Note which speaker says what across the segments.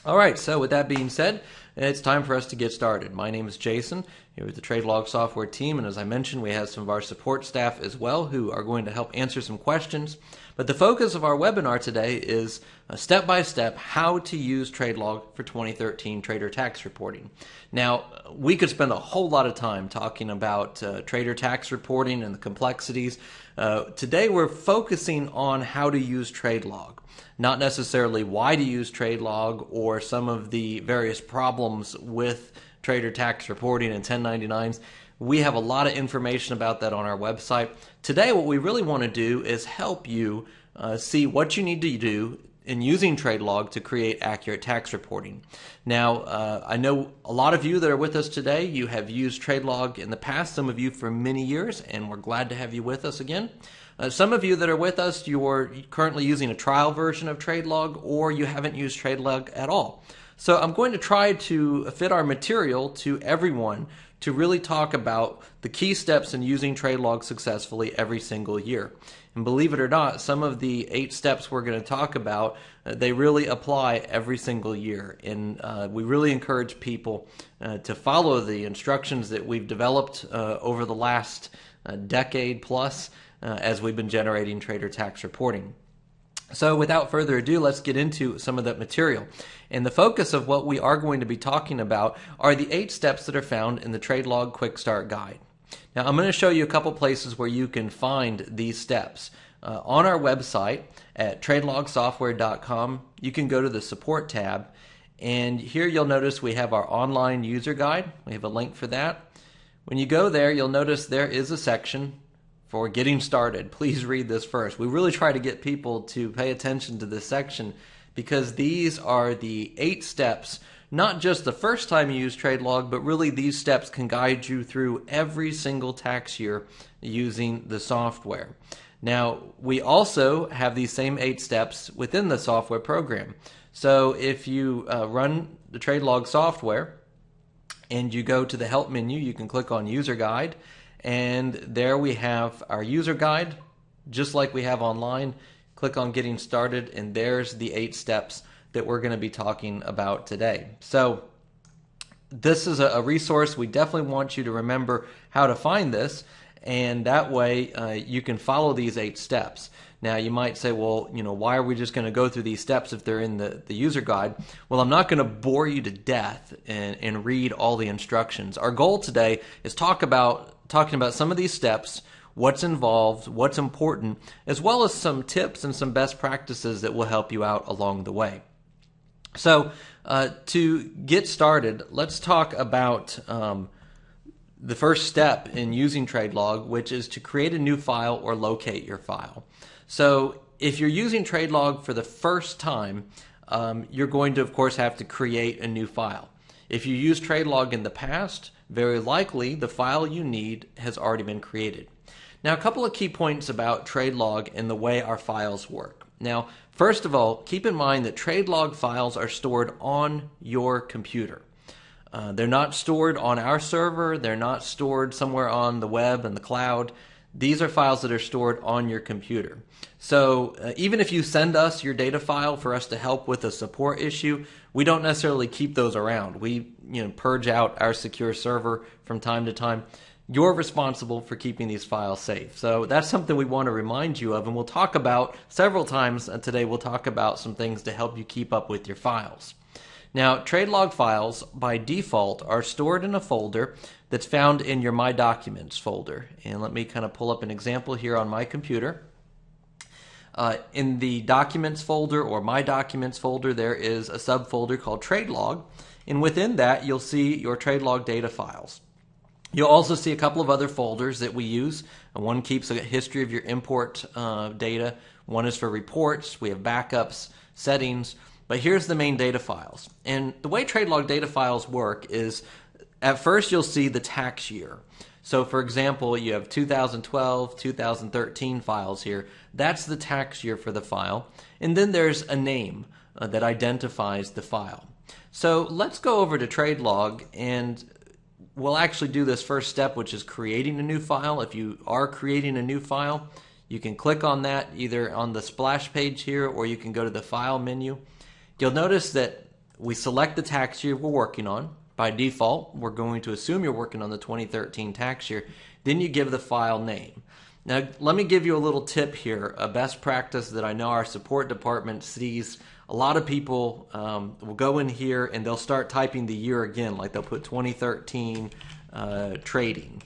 Speaker 1: All right, so with that being said, it's time for us to get started. My name is Jason, here with the TradeLog software team, and as I mentioned, we have some of our support staff as well who are going to help answer some questions. But the focus of our webinar today is step-by-step how to use TradeLog for 2013 trader tax reporting. Now, we could spend a whole lot of time talking about trader tax reporting and the complexities. Today we're focusing on how to use TradeLog. Not necessarily why to use TradeLog or some of the various problems with trader tax reporting and 1099s. We have a lot of information about that on our website. Today what we really want to do is help you see what you need to do in using TradeLog to create accurate tax reporting. Now, I know a lot of you that are with us today, you have used TradeLog in the past, some of you for many years, and we're glad to have you with us again. Some of you that are with us, you're currently using a trial version of TradeLog, or you haven't used TradeLog at all. So I'm going to try to fit our material to everyone to really talk about the key steps in using TradeLog successfully every single year. And believe it or not, some of the 8 steps we're going to talk about, they really apply every single year. And we really encourage people to follow the instructions that we've developed over the last decade plus as we've been generating trader tax reporting. So without further ado, let's get into some of that material. And the focus of what we are going to be talking about are the 8 steps that are found in the TradeLog Quick Start Guide. Now I'm going to show you a couple places where you can find these steps. On our website at TradeLogSoftware.com, you can go to the Support tab, and here you'll notice we have our online user guide. We have a link for that. When you go there, you'll notice there is a section for getting started. Please read this first. We really try to get people to pay attention to this section because these are the 8 steps, not just the first time you use TradeLog, but really these steps can guide you through every single tax year using the software. Now, we also have these same 8 steps within the software program. So if you run the TradeLog software and you go to the Help menu, you can click on User Guide, and there we have our user guide, just like we have online. Click on Getting Started, and there's the 8 steps that we're going to be talking about today. So this is a resource. We definitely want you to remember how to find this, and that way you can follow these 8 steps. Now you might say, well, why are we just going to go through these steps if they're in the user guide? Well, I'm not going to bore you to death and read all the instructions. Our goal today is talking about some of these steps, what's involved, what's important, as well as some tips and some best practices that will help you out along the way. So to get started, let's talk about the first step in using TradeLog, which is to create a new file or locate your file. So if you're using TradeLog for the first time, you're going to, of course, have to create a new file. If you used TradeLog in the past, very likely the file you need has already been created. Now, a couple of key points about TradeLog and the way our files work. Now, first of all, keep in mind that TradeLog files are stored on your computer. They're not stored on our server. They're not stored somewhere on the web and the cloud. These are files that are stored on your computer. So even if you send us your data file for us to help with a support issue, we don't necessarily keep those around. We purge out our secure server from time to time. You're responsible for keeping these files safe. So that's something we want to remind you of, and we'll talk about several times today. We'll talk about some things to help you keep up with your files. Now, TradeLog files by default are stored in a folder that's found in your My Documents folder. And let me kind of pull up an example here on my computer. In the Documents folder or My Documents folder, there is a subfolder called TradeLog, and within that you'll see your TradeLog data files. You'll also see a couple of other folders that we use. One keeps a history of your import data. One is for reports. We have backups, settings. But here's the main data files. And the way TradeLog data files work is at first you'll see the tax year. So for example, you have 2012, 2013 files here. That's the tax year for the file. And then there's a name that identifies the file. So let's go over to TradeLog, and we'll actually do this first step, which is creating a new file. If you are creating a new file, you can click on that either on the splash page here, or you can go to the File menu. You'll notice that we select the tax year we're working on. By default, we're going to assume you're working on the 2013 tax year. Then you give the file name. Now, let me give you a little tip here, a best practice that I know our support department sees. A lot of people will go in here and they'll start typing the year again, like they'll put 2013 trading.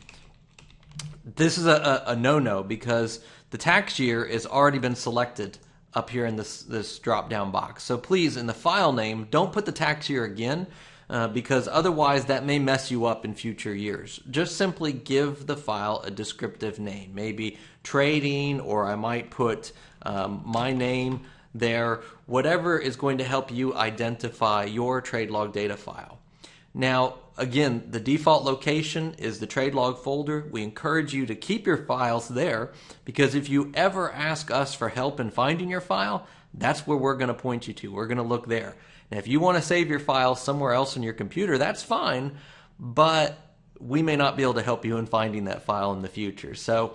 Speaker 1: This is a no-no because the tax year has already been selected up here in this drop-down box. So please, in the file name, don't put the tax year again because otherwise that may mess you up in future years. Just simply give the file a descriptive name, maybe trading, or I might put my name there, whatever is going to help you identify your TradeLog data file. Now, again, the default location is the TradeLog folder. We encourage you to keep your files there because if you ever ask us for help in finding your file, that's where we're going to point you to. We're going to look there. Now, if you want to save your file somewhere else on your computer, that's fine, but we may not be able to help you in finding that file in the future. So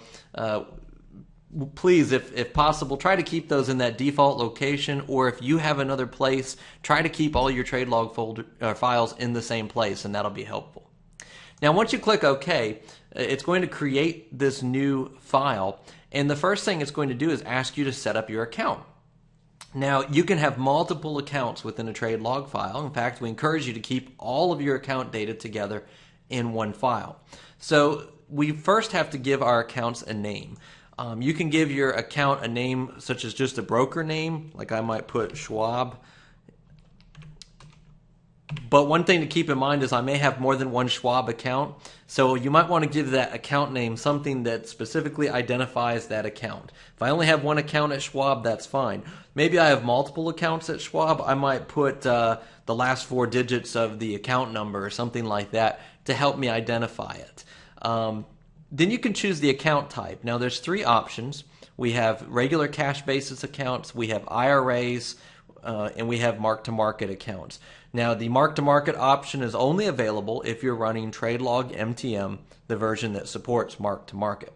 Speaker 1: please, if possible, try to keep those in that default location, or if you have another place, try to keep all your TradeLog folder files in the same place, and that'll be helpful. Now, once you click OK, it's going to create this new file, and the first thing it's going to do is ask you to set up your account. Now, you can have multiple accounts within a TradeLog file. In fact, we encourage you to keep all of your account data together in one file. So we first have to give our accounts a name. You can give your account a name such as just a broker name, like I might put Schwab. But one thing to keep in mind is I may have more than one Schwab account, so you might want to give that account name something that specifically identifies that account. If I only have one account at Schwab, that's fine. Maybe I have multiple accounts at Schwab. I might put the last 4 digits of the account number or something like that to help me identify it. Then you can choose the account type. Now there's 3 options. We have regular cash basis accounts, we have IRAs, and we have mark-to-market accounts. Now the mark-to-market option is only available if you're running TradeLog MTM, the version that supports mark-to-market.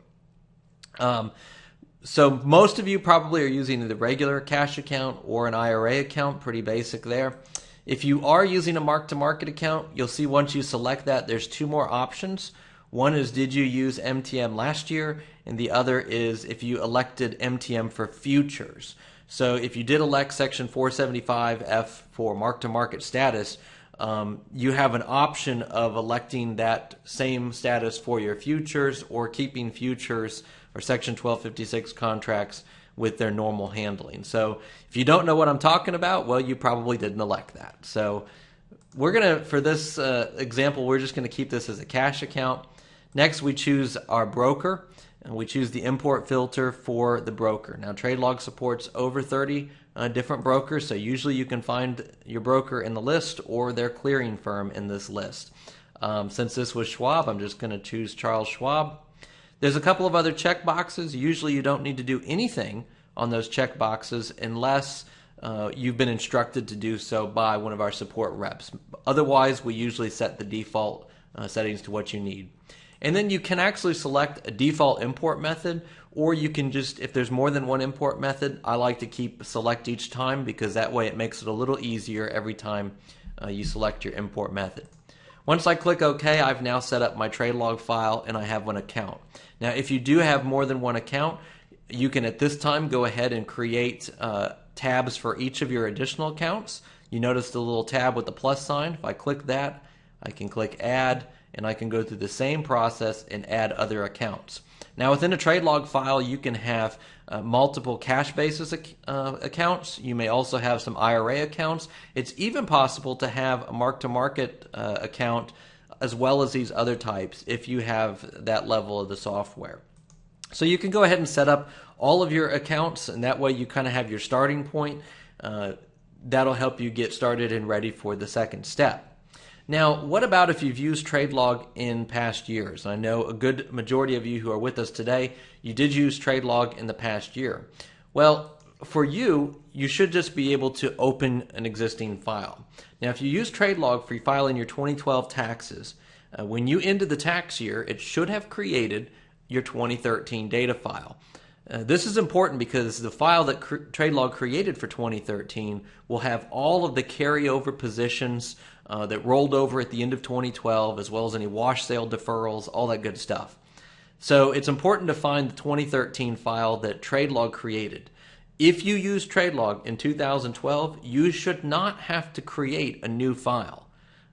Speaker 1: So most of you probably are using the regular cash account or an IRA account, pretty basic there. If you are using a mark-to-market account, you'll see once you select that, there's 2 more options. One is, did you use MTM last year? And the other is if you elected MTM for futures. So if you did elect Section 475F for mark-to-market status, you have an option of electing that same status for your futures or keeping futures or Section 1256 contracts with their normal handling. So if you don't know what I'm talking about, well, you probably didn't elect that. So we're going to, for this example, we're just going to keep this as a cash account. Next, we choose our broker, and we choose the import filter for the broker. Now, TradeLog supports over 30 different brokers, so usually you can find your broker in the list or their clearing firm in this list. Since this was Schwab, I'm just going to choose Charles Schwab. There's a couple of other check boxes. Usually you don't need to do anything on those check boxes unless you've been instructed to do so by one of our support reps. Otherwise, we usually set the default settings to what you need. And then you can actually select a default import method, or you can just, if there's more than one import method, I like to select each time because that way it makes it a little easier every time you select your import method. Once I click OK, I've now set up my TradeLog file and I have one account. Now, if you do have more than one account, you can at this time go ahead and create tabs for each of your additional accounts. You notice the little tab with the plus sign. If I click that, I can click Add, and I can go through the same process and add other accounts. Now within a TradeLog file, you can have multiple cash basis accounts. You may also have some IRA accounts. It's even possible to have a mark-to-market account as well as these other types if you have that level of the software. So you can go ahead and set up all of your accounts, and that way you kind of have your starting point. That'll help you get started and ready for the second step. Now, what about if you've used TradeLog in past years? I know a good majority of you who are with us today, you did use TradeLog in the past year. Well, for you, you should just be able to open an existing file. Now, if you use TradeLog for filing your 2012 taxes, when you ended the tax year, it should have created your 2013 data file. This is important because the file that TradeLog created for 2013 will have all of the carryover positions that rolled over at the end of 2012, as well as any wash sale deferrals, all that good stuff. So it's important to find the 2013 file that TradeLog created. If you use TradeLog in 2012, you should not have to create a new file.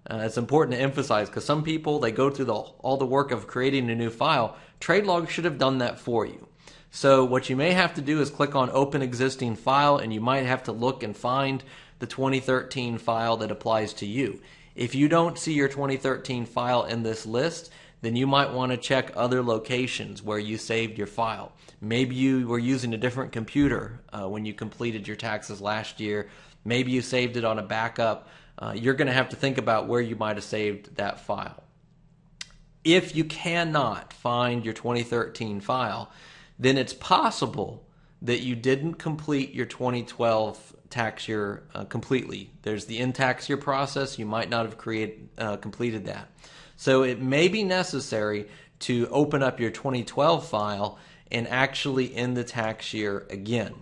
Speaker 1: It's important to emphasize because some people, they go through all the work of creating a new file. TradeLog should have done that for you. So what you may have to do is click on Open Existing File, and you might have to look and find the 2013 file that applies to you. If you don't see your 2013 file in this list, then you might want to check other locations where you saved your file. Maybe you were using a different computer when you completed your taxes last year. Maybe you saved it on a backup. You're going to have to think about where you might have saved that file. If you cannot find your 2013 file, then it's possible that you didn't complete your 2012 tax year completely. There's the in-tax year process. You might not have completed that. So it may be necessary to open up your 2012 file and actually end the tax year again.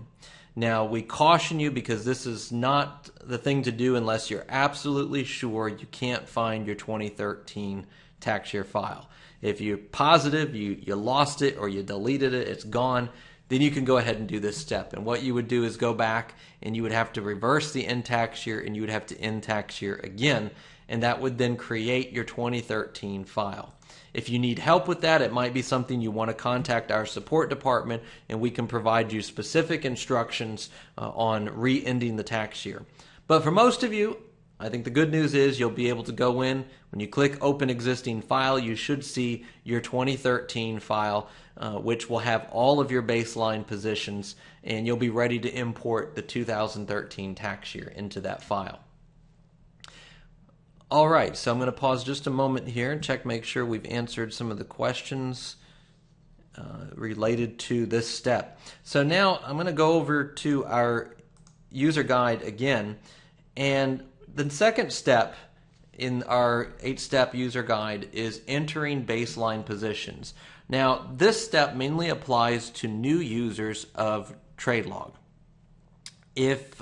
Speaker 1: Now, we caution you because this is not the thing to do unless you're absolutely sure you can't find your 2013 tax year file. If you're positive you lost it or you deleted it, it's gone, then you can go ahead and do this step. And what you would do is go back and you would have to reverse the end tax year and you would have to end tax year again, and that would then create your 2013 file. If you need help with that, it might be something you want to contact our support department and we can provide you specific instructions on re-ending the tax year. But for most of you, I think the good news is you'll be able to go in. When you click Open Existing File, you should see your 2013 file, which will have all of your baseline positions, and you'll be ready to import the 2013 tax year into that file. All right, so I'm going to pause just a moment here and make sure we've answered some of the questions related to this step. So now I'm going to go over to our user guide again, and the second step in our 8-step user guide is entering baseline positions. Now, this step mainly applies to new users of TradeLog. If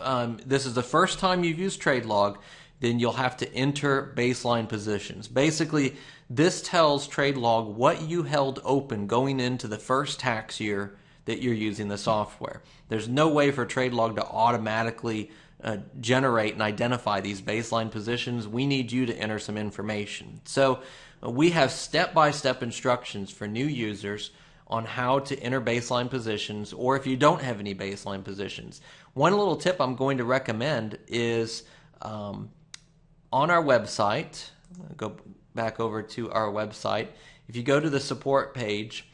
Speaker 1: this is the first time you've used TradeLog, then you'll have to enter baseline positions. Basically, this tells TradeLog what you held open going into the first tax year that you're using the software. There's no way for TradeLog to automatically generate and identify these baseline positions. We need you to enter some information. So we have step-by-step instructions for new users on how to enter baseline positions, or if you don't have any baseline positions. One little tip I'm going to recommend is on our website, go back over to our website. If you go to the support page,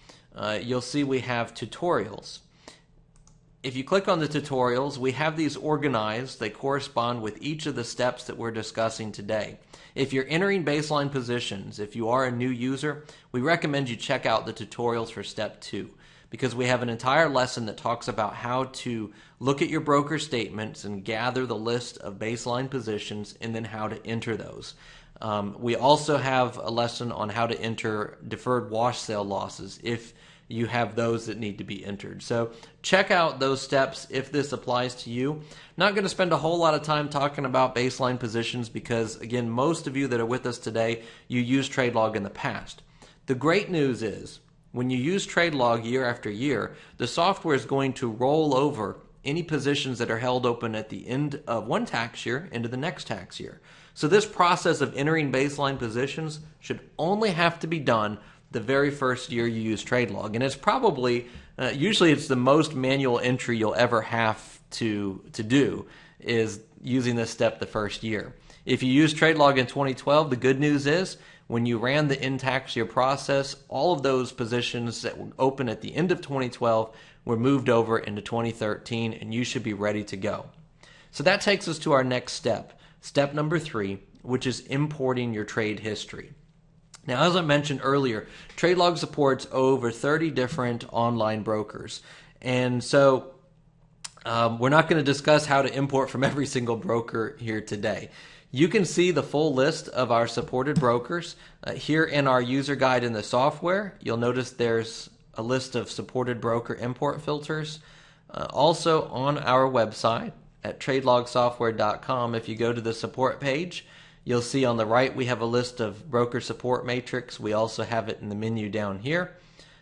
Speaker 1: you'll see we have tutorials. If you click on the tutorials, we have these organized. They correspond with each of the steps that we're discussing today. If you're entering baseline positions, if you are a new user, we recommend you check out the tutorials for step 2, because we have an entire lesson that talks about how to look at your broker statements and gather the list of baseline positions and then how to enter those. We also have a lesson on how to enter deferred wash sale losses if you have those that need to be entered. So check out those steps if this applies to you. Not going to spend a whole lot of time talking about baseline positions because, again, most of you that are with us today, you used TradeLog in the past. The great news is when you use TradeLog year after year, the software is going to roll over any positions that are held open at the end of one tax year into the next tax year. So this process of entering baseline positions should only have to be done the very first year you use TradeLog. And it's probably, usually it's the most manual entry you'll ever have to do is using this step the first year. If you use TradeLog in 2012, the good news is when you ran the in-tax year process, all of those positions that were open at the end of 2012 were moved over into 2013, and you should be ready to go. So that takes us to our next step, step number 3, which is importing your trade history. Now, as I mentioned earlier, TradeLog supports over 30 different online brokers. And so we're not going to discuss how to import from every single broker here today. You can see the full list of our supported brokers here in our user guide in the software. You'll notice there's a list of supported broker import filters. Also on our website at TradeLogSoftware.com, if you go to the support page, you'll see on the right we have a list of broker support matrix. We also have it in the menu down here.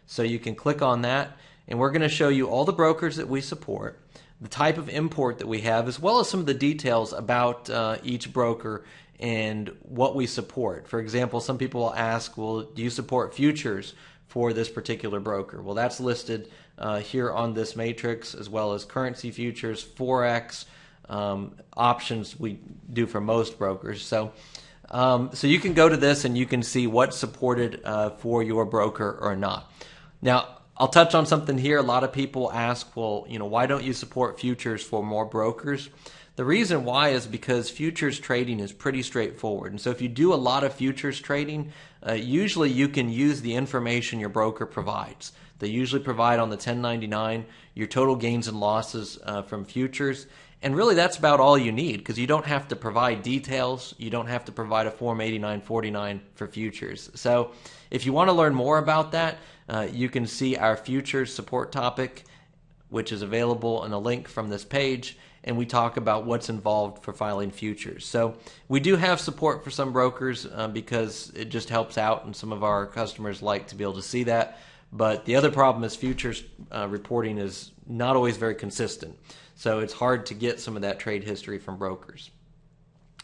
Speaker 1: So you can click on that, and we're going to show you all the brokers that we support, the type of import that we have, as well as some of the details about each broker and what we support. For example, some people will ask, well, do you support futures for this particular broker? Well, that's listed here on this matrix, as well as currency futures, Forex, options we do for most brokers. So you can go to this and you can see what's supported for your broker or not. Now, I'll touch on something here. A lot of people ask, well, why don't you support futures for more brokers? The reason why is because futures trading is pretty straightforward. And so if you do a lot of futures trading, usually you can use the information your broker provides. They usually provide on the 1099 your total gains and losses from futures. And really that's about all you need, because you don't have to provide details. You don't have to provide a Form 8949 for futures. So if you want to learn more about that, you can see our futures support topic, which is available in a link from this page, and we talk about what's involved for filing futures. So we do have support for some brokers because it just helps out, and some of our customers like to be able to see that. But the other problem is futures reporting is not always very consistent. So it's hard to get some of that trade history from brokers.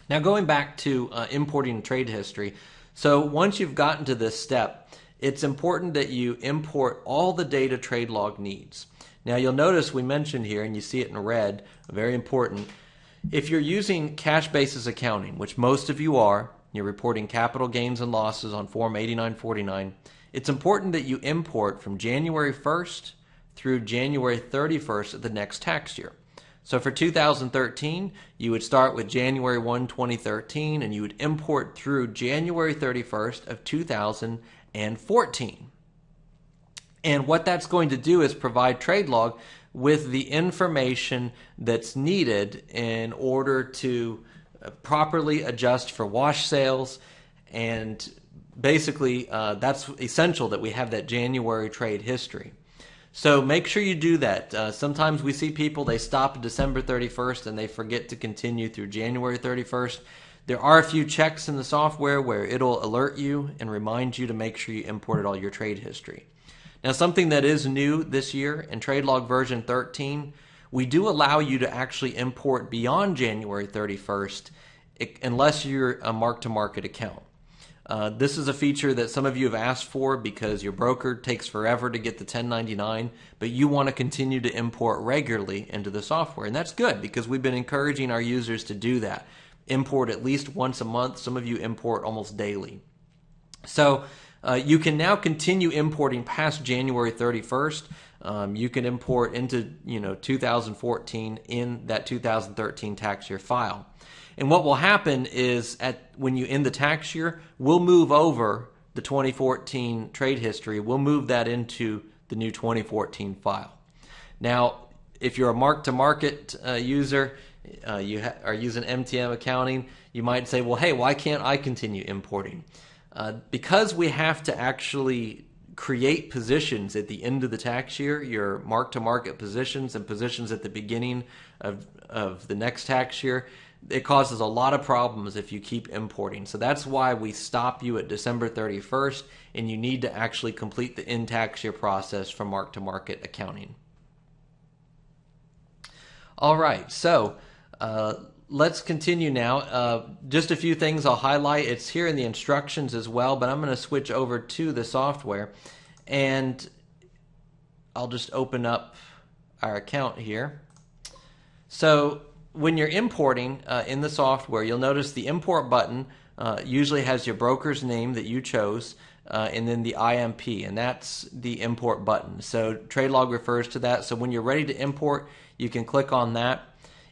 Speaker 1: Now going back to importing trade history, so once you've gotten to this step, it's important that you import all the data TradeLog needs. Now you'll notice we mentioned here, and you see it in red, very important, if you're using cash basis accounting, which most of you are, you're reporting capital gains and losses on Form 8949, it's important that you import from January 1st through January 31st of the next tax year. So for 2013, you would start with January 1, 2013, and you would import through January 31st of 2014. And what that's going to do is provide TradeLog with the information that's needed in order to properly adjust for wash sales. And basically, that's essential that we have that January trade history. So make sure you do that. Sometimes we see people, they stop at December 31st and they forget to continue through January 31st. There are a few checks in the software where it'll alert you and remind you to make sure you imported all your trade history. Now, something that is new this year in TradeLog version 13, we do allow you to actually import beyond January 31st unless you're a mark-to-market account. This is a feature that some of you have asked for because your broker takes forever to get the 1099, but you want to continue to import regularly into the software. And that's good because we've been encouraging our users to do that. Import at least once a month. Some of you import almost daily. So you can now continue importing past January 31st. You can import into 2014 in that 2013 tax year file. And what will happen is when you end the tax year, we'll move over the 2014 trade history. We'll move that into the new 2014 file. Now, if you're a mark-to-market user, you are using MTM accounting, you might say, well, hey, why can't I continue importing? Because we have to actually create positions at the end of the tax year, your mark-to-market positions and positions at the beginning of the next tax year, it causes a lot of problems if you keep importing. So that's why we stop you at December 31st, and you need to actually complete the end tax year process for mark-to-market accounting. All right, so let's continue now. Just a few things I'll highlight. It's here in the instructions as well, but I'm going to switch over to the software, and I'll just open up our account here. So when you're importing in the software, you'll notice the import button usually has your broker's name that you chose, and then the IMP, and that's the import button. So TradeLog refers to that. So when you're ready to import, you can click on that.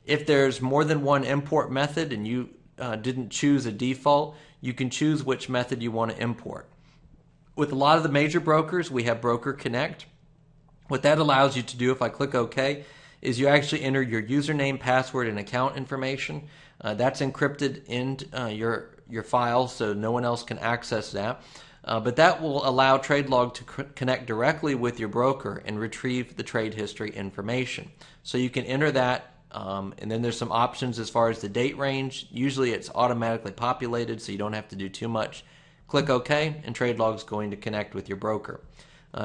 Speaker 1: If there's more than one import method and you didn't choose a default, you can choose which method you want to import. With a lot of the major brokers, we have Broker Connect. What that allows you to do, if I click OK, is you actually enter your username, password, and account information. That's encrypted in your file, so no one else can access that. but that will allow TradeLog to connect directly with your broker and retrieve the trade history information. So you can enter that, and then there's some options as far as the date range. Usually it's automatically populated, so you don't have to do too much. Click OK, and TradeLog is going to connect with your broker.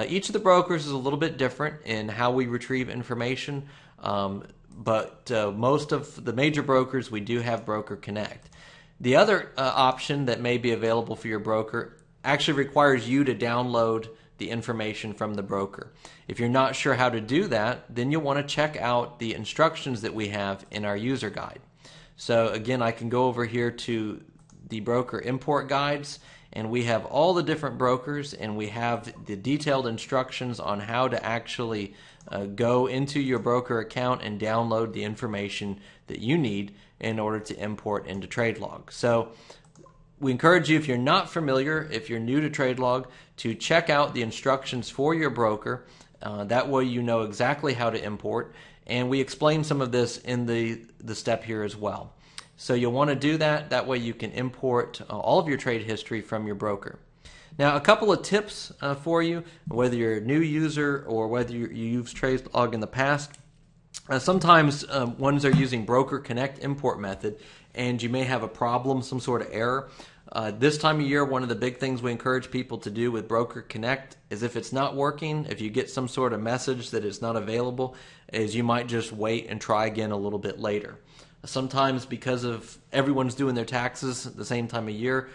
Speaker 1: Each of the brokers is a little bit different in how we retrieve information, but most of the major brokers, we do have Broker Connect. The other option that may be available for your broker actually requires you to download the information from the broker. If you're not sure how to do that, then you'll want to check out the instructions that we have in our user guide. So again, I can go over here to the broker import guides, and we have all the different brokers, and we have the detailed instructions on how to actually go into your broker account and download the information that you need in order to import into TradeLog. So we encourage you, if you're not familiar, if you're new to TradeLog, to check out the instructions for your broker. That way you know exactly how to import, and we explain some of this in the step here as well. So you'll want to do that. That way you can import all of your trade history from your broker. Now, a couple of tips for you, whether you're a new user or whether you used TradeLog in the past. Sometimes ones are using Broker Connect import method, and you may have a problem, some sort of error. This time of year, one of the big things we encourage people to do with Broker Connect is, if it's not working, if you get some sort of message that it's not available, is you might just wait and try again a little bit later. Sometimes, because of everyone's doing their taxes at the same time of year,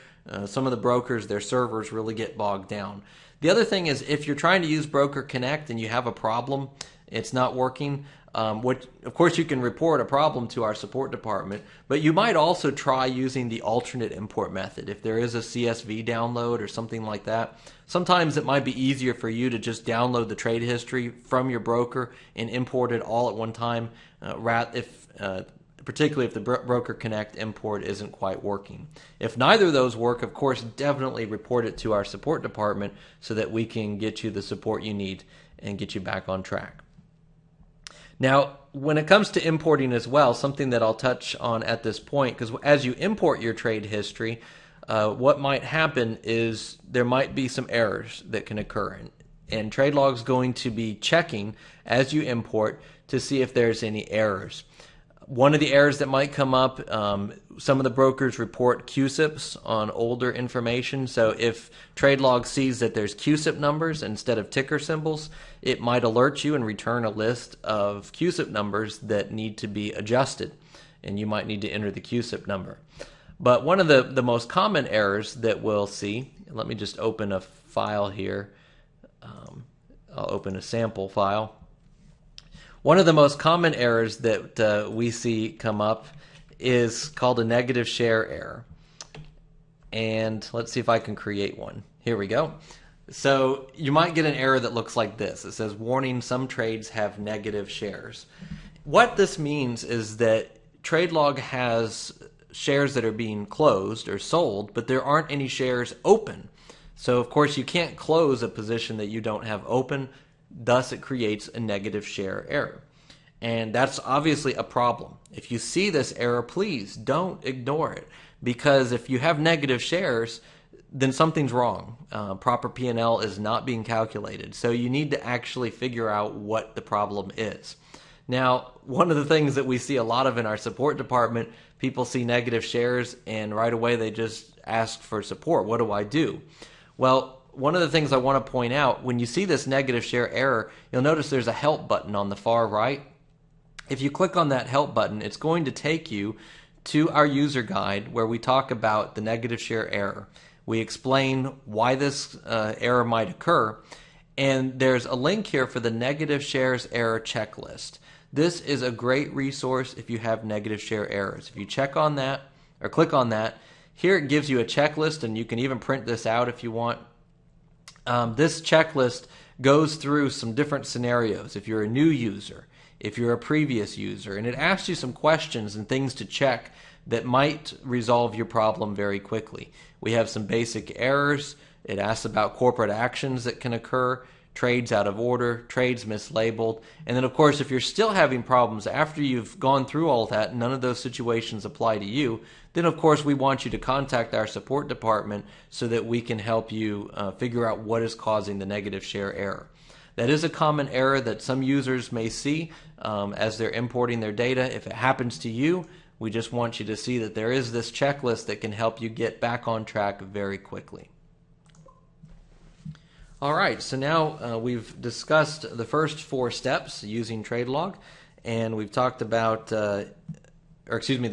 Speaker 1: some of the brokers, their servers really get bogged down. The other thing is, if you're trying to use Broker Connect and you have a problem, it's not working, of course you can report a problem to our support department, but you might also try using the alternate import method. If there is a CSV download or something like that, sometimes it might be easier for you to just download the trade history from your broker and import it all at one time, particularly if the Broker Connect import isn't quite working. If neither of those work, of course, definitely report it to our support department so that we can get you the support you need and get you back on track. Now, when it comes to importing as well, something that I'll touch on at this point, because as you import your trade history, what might happen is there might be some errors that can occur. And TradeLog is going to be checking as you import to see if there's any errors. One of the errors that might come up, some of the brokers report QSIPs on older information. So if TradeLog sees that there's QSIP numbers instead of ticker symbols, it might alert you and return a list of QSIP numbers that need to be adjusted, and you might need to enter the QSIP number. But one of the most common errors that we'll see, let me just open a file here. I'll open a sample file. One of the most common errors that we see come up is called a negative share error. And let's see if I can create one. Here we go. So you might get an error that looks like this. It says, warning, some trades have negative shares. What this means is that TradeLog has shares that are being closed or sold, but there aren't any shares open. So of course you can't close a position that you don't have open. Thus, it creates a negative share error. And that's obviously a problem. If you see this error, please don't ignore it. Because if you have negative shares, then something's wrong. Proper P&L is not being calculated. So you need to actually figure out what the problem is. Now, one of the things that we see a lot of in our support department, people see negative shares and right away they just ask for support. What do I do? Well, one of the things I want to point out, when you see this negative share error, you'll notice there's a help button on the far right. If you click on that help button, it's going to take you to our user guide where we talk about the negative share error. We explain why this error might occur, and there's a link here for the negative shares error checklist. This is a great resource if you have negative share errors. If you check on that or click on that, here it gives you a checklist, and you can even print this out if you want. This checklist goes through some different scenarios. If you're a new user, if you're a previous user, and it asks you some questions and things to check that might resolve your problem very quickly. We have some basic errors. It asks about corporate actions that can occur, trades out of order, trades mislabeled. And then, of course, if you're still having problems after you've gone through all that, none of those situations apply to you, then, of course, we want you to contact our support department so that we can help you figure out what is causing the negative share error. That is a common error that some users may see as they're importing their data. If it happens to you, we just want you to see that there is this checklist that can help you get back on track very quickly. All right, so now we've discussed the first 4 steps using TradeLog, and we've talked about, the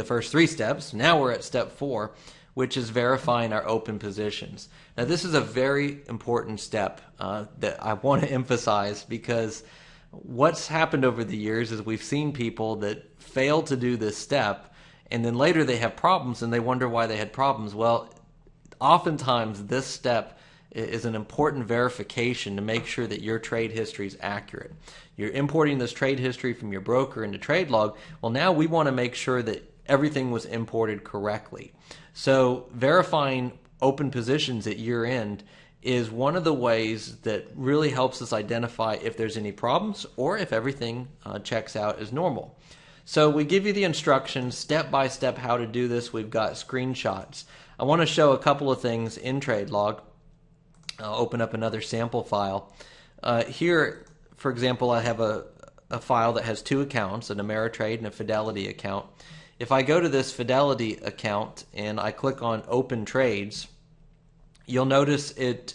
Speaker 1: first 3 steps. Now we're at step 4, which is verifying our open positions. Now this is a very important step that I want to emphasize, because what's happened over the years is we've seen people that fail to do this step, and then later they have problems and they wonder why they had problems. Well, oftentimes this step is an important verification to make sure that your trade history is accurate. You're importing this trade history from your broker into TradeLog. Well, now we want to make sure that everything was imported correctly. So verifying open positions at year end is one of the ways that really helps us identify if there's any problems or if everything checks out as normal. So we give you the instructions step by step how to do this. We've got screenshots. I want to show a couple of things in TradeLog. I'll open up another sample file. Here, for example, I have a file that has 2 accounts, an Ameritrade and a Fidelity account. If I go to this Fidelity account and I click on Open Trades, you'll notice it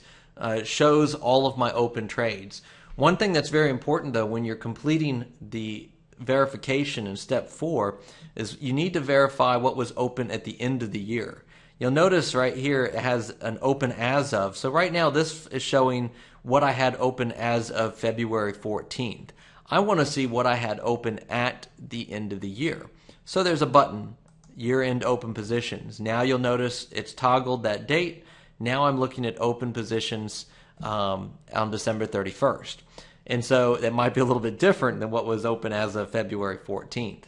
Speaker 1: shows all of my open trades. One thing that's very important, though, when you're completing the verification in step 4 is you need to verify what was open at the end of the year. You'll notice right here it has an open as of. So right now this is showing what I had open as of February 14th. I want to see what I had open at the end of the year. So there's a button, year-end open positions. Now you'll notice it's toggled that date. Now I'm looking at open positions on December 31st. And so it might be a little bit different than what was open as of February 14th.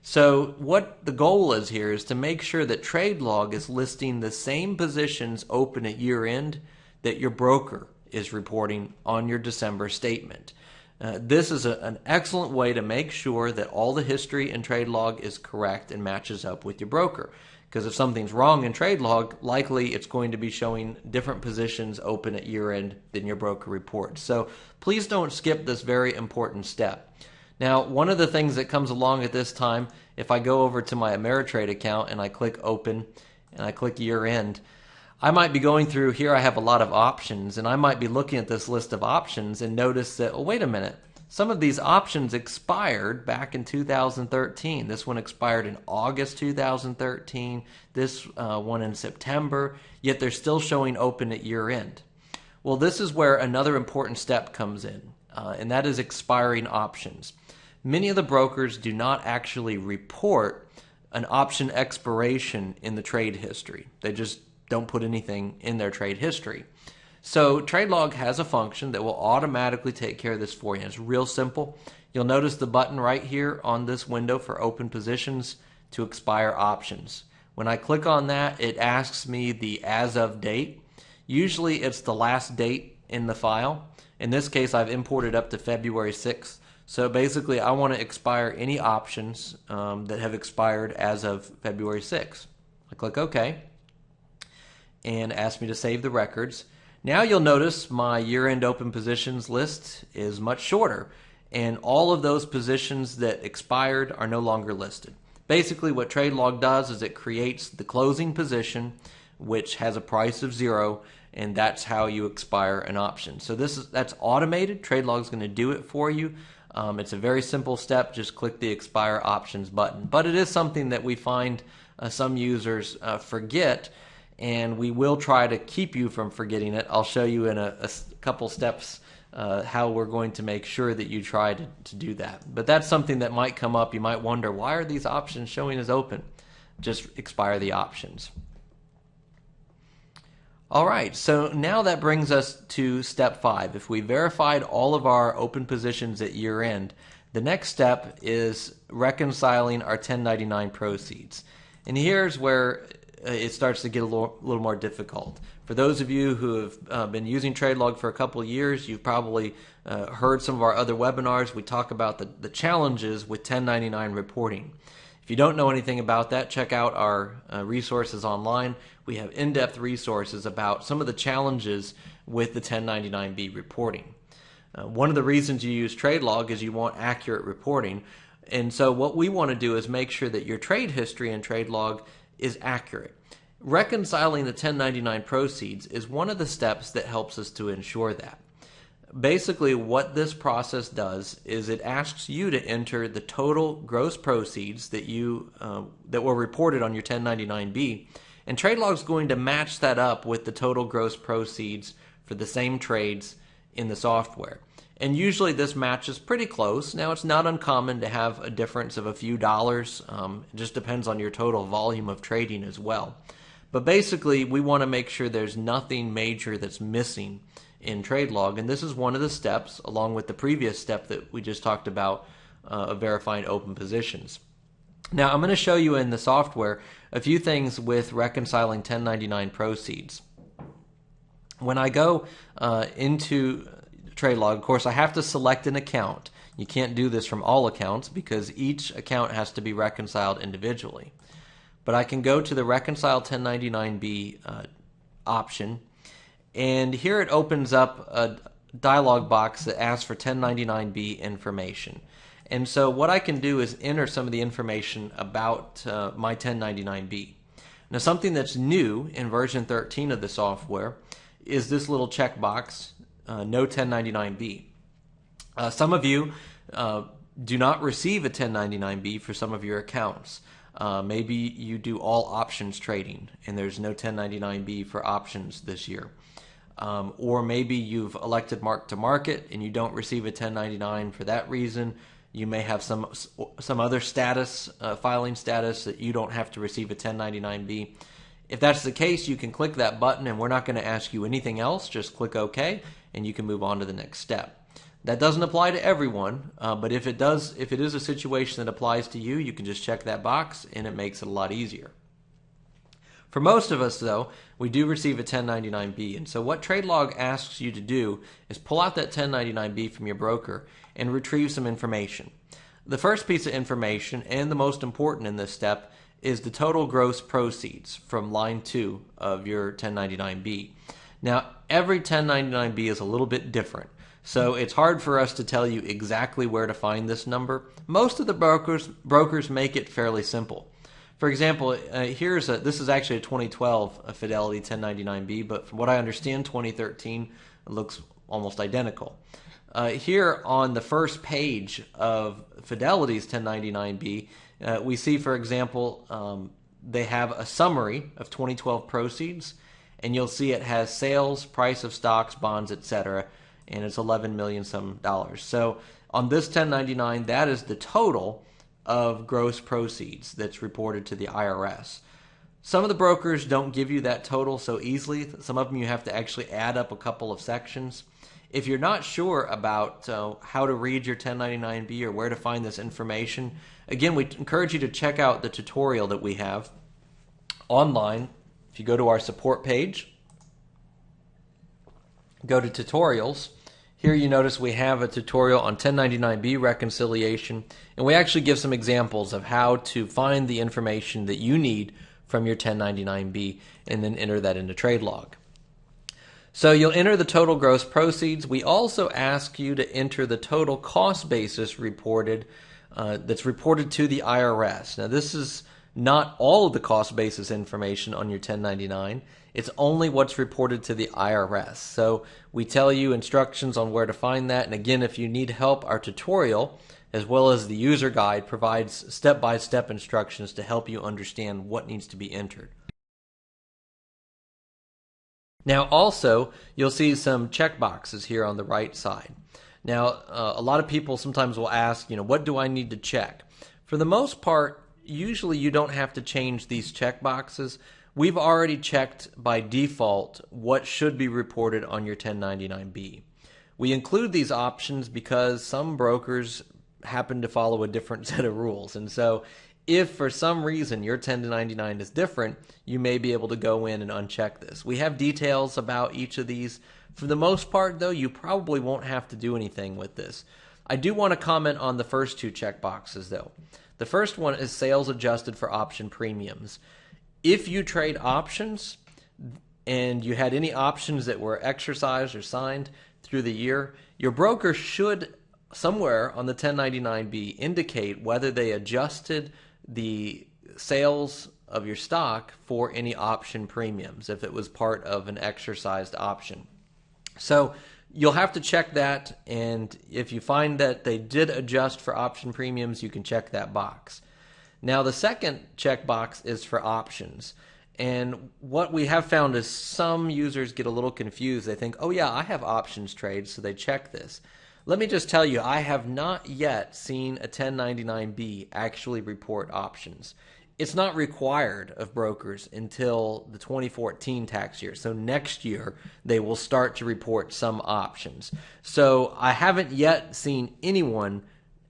Speaker 1: So what the goal is here is to make sure that TradeLog is listing the same positions open at year end that your broker is reporting on your December statement. This is an excellent way to make sure that all the history in TradeLog is correct and matches up with your broker. Because if something's wrong in TradeLog, likely it's going to be showing different positions open at year end than your broker reports. So please don't skip this very important step. Now, one of the things that comes along at this time, if I go over to my Ameritrade account and I click Open and I click Year End, I might be going through here. I have a lot of options, and I might be looking at this list of options and notice that, oh, wait a minute, some of these options expired back in 2013. This one expired in August 2013, this one in September, yet they're still showing open at year end. Well, this is where another important step comes in, and that is expiring options. Many of the brokers do not actually report an option expiration in the trade history. They just don't put anything in their trade history. So TradeLog has a function that will automatically take care of this for you. It's real simple. You'll notice the button right here on this window for open positions to expire options. When I click on that, it asks me the as of date. Usually it's the last date in the file. In this case, I've imported up to February 6th. So basically, I want to expire any options that have expired as of February 6th. I click OK and ask me to save the records. Now you'll notice my year-end open positions list is much shorter, and all of those positions that expired are no longer listed. Basically, what TradeLog does is it creates the closing position, which has a price of 0, and that's how you expire an option. So that's automated. TradeLog is going to do it for you. It's a very simple step. Just click the Expire Options button. But it is something that we find some users forget, and we will try to keep you from forgetting it. I'll show you in a couple steps how we're going to make sure that you try to do that. But that's something that might come up. You might wonder, why are these options showing as open? Just expire the options. All right, so now that brings us to step 5. If we verified all of our open positions at year end, the next step is reconciling our 1099 proceeds. And here's where it starts to get a little more difficult. For those of you who have been using TradeLog for a couple of years, you've probably heard some of our other webinars. We talk about the challenges with 1099 reporting. If you don't know anything about that, check out our resources online. We have in-depth resources about some of the challenges with the 1099B reporting. One of the reasons you use TradeLog is you want accurate reporting. And so what we want to do is make sure that your trade history in TradeLog is accurate. Reconciling the 1099 proceeds is one of the steps that helps us to ensure that. Basically, what this process does is it asks you to enter the total gross proceeds that that were reported on your 1099B, and TradeLog is going to match that up with the total gross proceeds for the same trades in the software. And usually this matches pretty close. Now, it's not uncommon to have a difference of a few dollars. It just depends on your total volume of trading as well. But basically, we want to make sure there's nothing major that's missing in TradeLog, and this is one of the steps, along with the previous step that we just talked about of verifying open positions. Now, I'm going to show you in the software a few things with reconciling 1099 proceeds. When I go into TradeLog, of course, I have to select an account. You can't do this from all accounts because each account has to be reconciled individually. But I can go to the Reconcile 1099B option, and here it opens up a dialog box that asks for 1099B information. And so what I can do is enter some of the information about my 1099B. Now, something that's new in version 13 of the software is this little checkbox, no 1099B. Some of you do not receive a 1099B for some of your accounts. Maybe you do all options trading and there's no 1099B for options this year. Or maybe you've elected mark to market and you don't receive a 1099 for that reason. You may have some other status, filing status, that you don't have to receive a 1099B. If that's the case, you can click that button and we're not going to ask you anything else. Just click OK and you can move on to the next step. That doesn't apply to everyone, but if it is a situation that applies to you, you can just check that box and it makes it a lot easier. For most of us, though, we do receive a 1099B, and so what TradeLog asks you to do is pull out that 1099B from your broker and retrieve some information. The first piece of information, and the most important in this step, is the total gross proceeds from line 2 of your 1099B. Now, every 1099B is a little bit different, so it's hard for us to tell you exactly where to find this number. Most of the brokers make it fairly simple. For example, this is actually a 2012 Fidelity 1099B, but from what I understand, 2013 it looks almost identical. Here on the first page of Fidelity's 1099B, we see, for example, they have a summary of 2012 proceeds, and you'll see it has sales, price of stocks, bonds, etc., and it's $11 million some dollars. So on this 1099, that is the total of gross proceeds that's reported to the IRS. Some of the brokers don't give you that total so easily. Some of them you have to actually add up a couple of sections. If you're not sure about how to read your 1099B or where to find this information, again, we encourage you to check out the tutorial that we have online. If you go to our support page, go to tutorials. Here you notice we have a tutorial on 1099B reconciliation, and we actually give some examples of how to find the information that you need from your 1099B and then enter that into TradeLog. So you'll enter the total gross proceeds. We also ask you to enter the total cost basis reported that's reported to the IRS. Now, this is not all of the cost basis information on your 1099. It's only what's reported to the IRS. So we tell you instructions on where to find that. And again, if you need help, our tutorial, as well as the user guide, provides step-by-step instructions to help you understand what needs to be entered. Now also, you'll see some check boxes here on the right side. Now, a lot of people sometimes will ask, what do I need to check? For the most part, usually you don't have to change these check boxes. We've already checked by default what should be reported on your 1099B. We include these options because some brokers happen to follow a different set of rules. And so if for some reason your 1099 is different, you may be able to go in and uncheck this. We have details about each of these. For the most part, though, you probably won't have to do anything with this. I do want to comment on the first two checkboxes, though. The first one is sales adjusted for option premiums. If you trade options and you had any options that were exercised or signed through the year, your broker should somewhere on the 1099B indicate whether they adjusted the sales of your stock for any option premiums if it was part of an exercised option. So you'll have to check that, and if you find that they did adjust for option premiums, you can check that box. Now the second checkbox is for options. And what we have found is some users get a little confused. They think, oh yeah, I have options trades, so they check this. Let me just tell you, I have not yet seen a 1099B actually report options. It's not required of brokers until the 2014 tax year. So next year, they will start to report some options. So I haven't yet seen anyone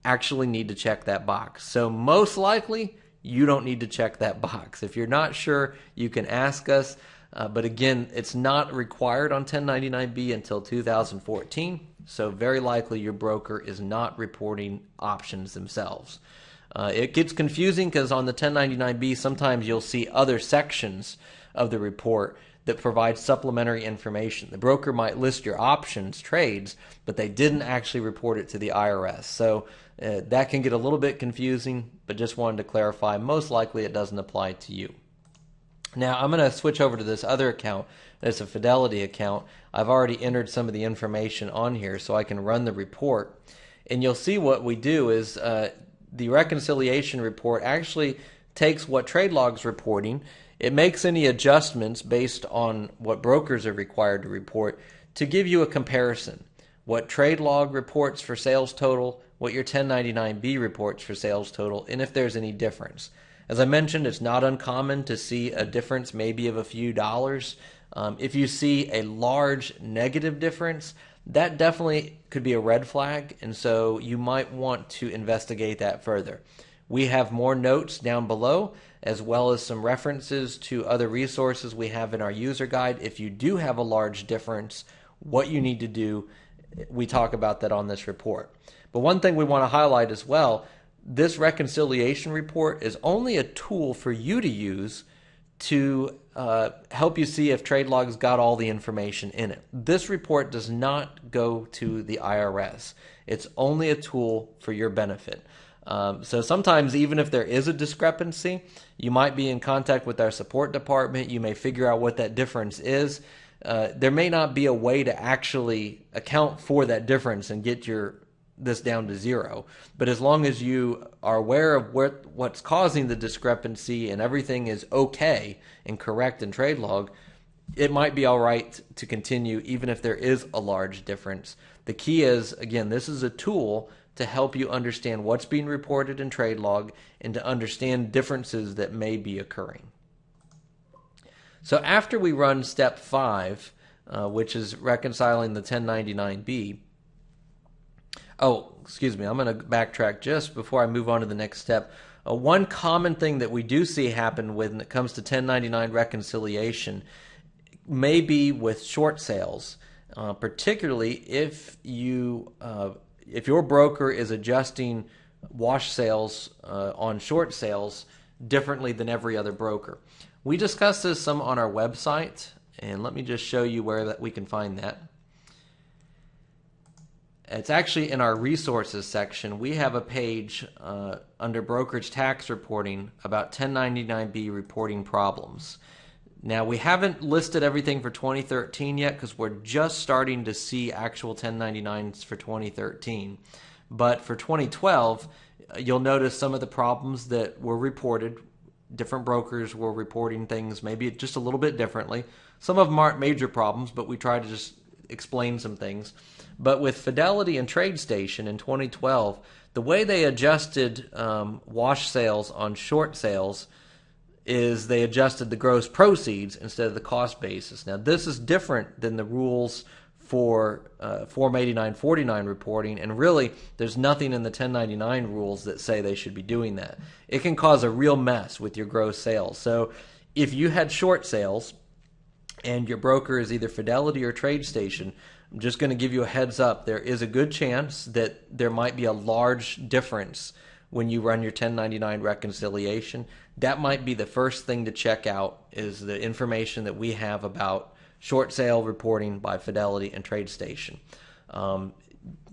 Speaker 1: actually need to check that box. So most likely, you don't need to check that box. If you're not sure, you can ask us. But again, it's not required on 1099B until 2014. So very likely your broker is not reporting options themselves. It gets confusing because on the 1099B, sometimes you'll see other sections of the report that provide supplementary information. The broker might list your options trades, but they didn't actually report it to the IRS. So that can get a little bit confusing, but just wanted to clarify, most likely it doesn't apply to you. Now I'm going to switch over to this other account. It's a Fidelity account. I've already entered some of the information on here so I can run the report. And you'll see what we do is the reconciliation report actually takes what TradeLog's reporting. It makes any adjustments based on what brokers are required to report to give you a comparison. What TradeLog reports for sales total, what your 1099B reports for sales total, and if there's any difference. As I mentioned, it's not uncommon to see a difference maybe of a few dollars. If you see a large negative difference, that definitely could be a red flag, and so you might want to investigate that further. We have more notes down below, as well as some references to other resources we have in our user guide. If you do have a large difference, what you need to do, we talk about that on this report. But one thing we want to highlight as well, this reconciliation report is only a tool for you to use to help you see if TradeLog's got all the information in it. This report does not go to the IRS. It's only a tool for your benefit. So sometimes even if there is a discrepancy, you might be in contact with our support department. You may figure out what that difference is. There may not be a way to actually account for that difference and get this down to zero. But as long as you are aware of what's causing the discrepancy and everything is okay and correct in TradeLog, it might be all right to continue even if there is a large difference. The key is, again, this is a tool to help you understand what's being reported in TradeLog and to understand differences that may be occurring. So after we run step 5, which is reconciling the 1099B, excuse me, I'm going to backtrack just before I move on to the next step. One common thing that we do see happen when it comes to 1099 reconciliation may be with short sales, particularly if your broker is adjusting wash sales on short sales differently than every other broker. We discussed this some on our website, and let me just show you where we can find that. It's actually in our resources section. We have a page under brokerage tax reporting about 1099B reporting problems. Now, we haven't listed everything for 2013 yet because we're just starting to see actual 1099s for 2013. But for 2012, you'll notice some of the problems that were reported. Different brokers were reporting things maybe just a little bit differently. Some of them aren't major problems, but we try to just explain some things. But with Fidelity and TradeStation in 2012, the way they adjusted wash sales on short sales is they adjusted the gross proceeds instead of the cost basis. Now, this is different than the rules for Form 8949 reporting, and really there's nothing in the 1099 rules that say they should be doing that. It can cause a real mess with your gross sales. So if you had short sales and your broker is either Fidelity or TradeStation, I'm just going to give you a heads up. There is a good chance that there might be a large difference when you run your 1099 reconciliation. That might be the first thing to check out, is the information that we have about short sale reporting by Fidelity and TradeStation.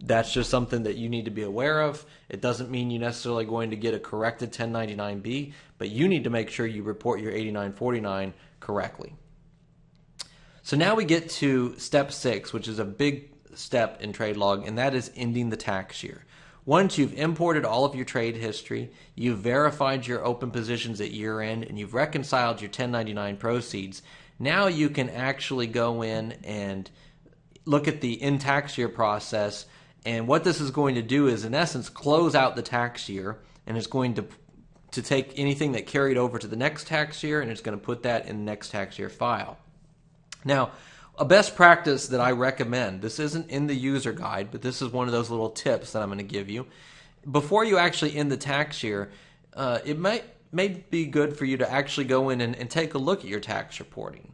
Speaker 1: That's just something that you need to be aware of. It doesn't mean you're necessarily going to get a corrected 1099-B, but you need to make sure you report your 8949 correctly. So now we get to step 6, which is a big step in TradeLog, and that is ending the tax year. Once you've imported all of your trade history, you've verified your open positions at year end, and you've reconciled your 1099 proceeds, now you can actually go in and look at the end tax year process. And what this is going to do is, in essence, close out the tax year, and it's going to take anything that carried over to the next tax year, and it's going to put that in the next tax year file. Now, a best practice that I recommend, this isn't in the user guide, but this is one of those little tips that I'm going to give you. Before you actually end the tax year, it may be good for you to actually go in and take a look at your tax reporting.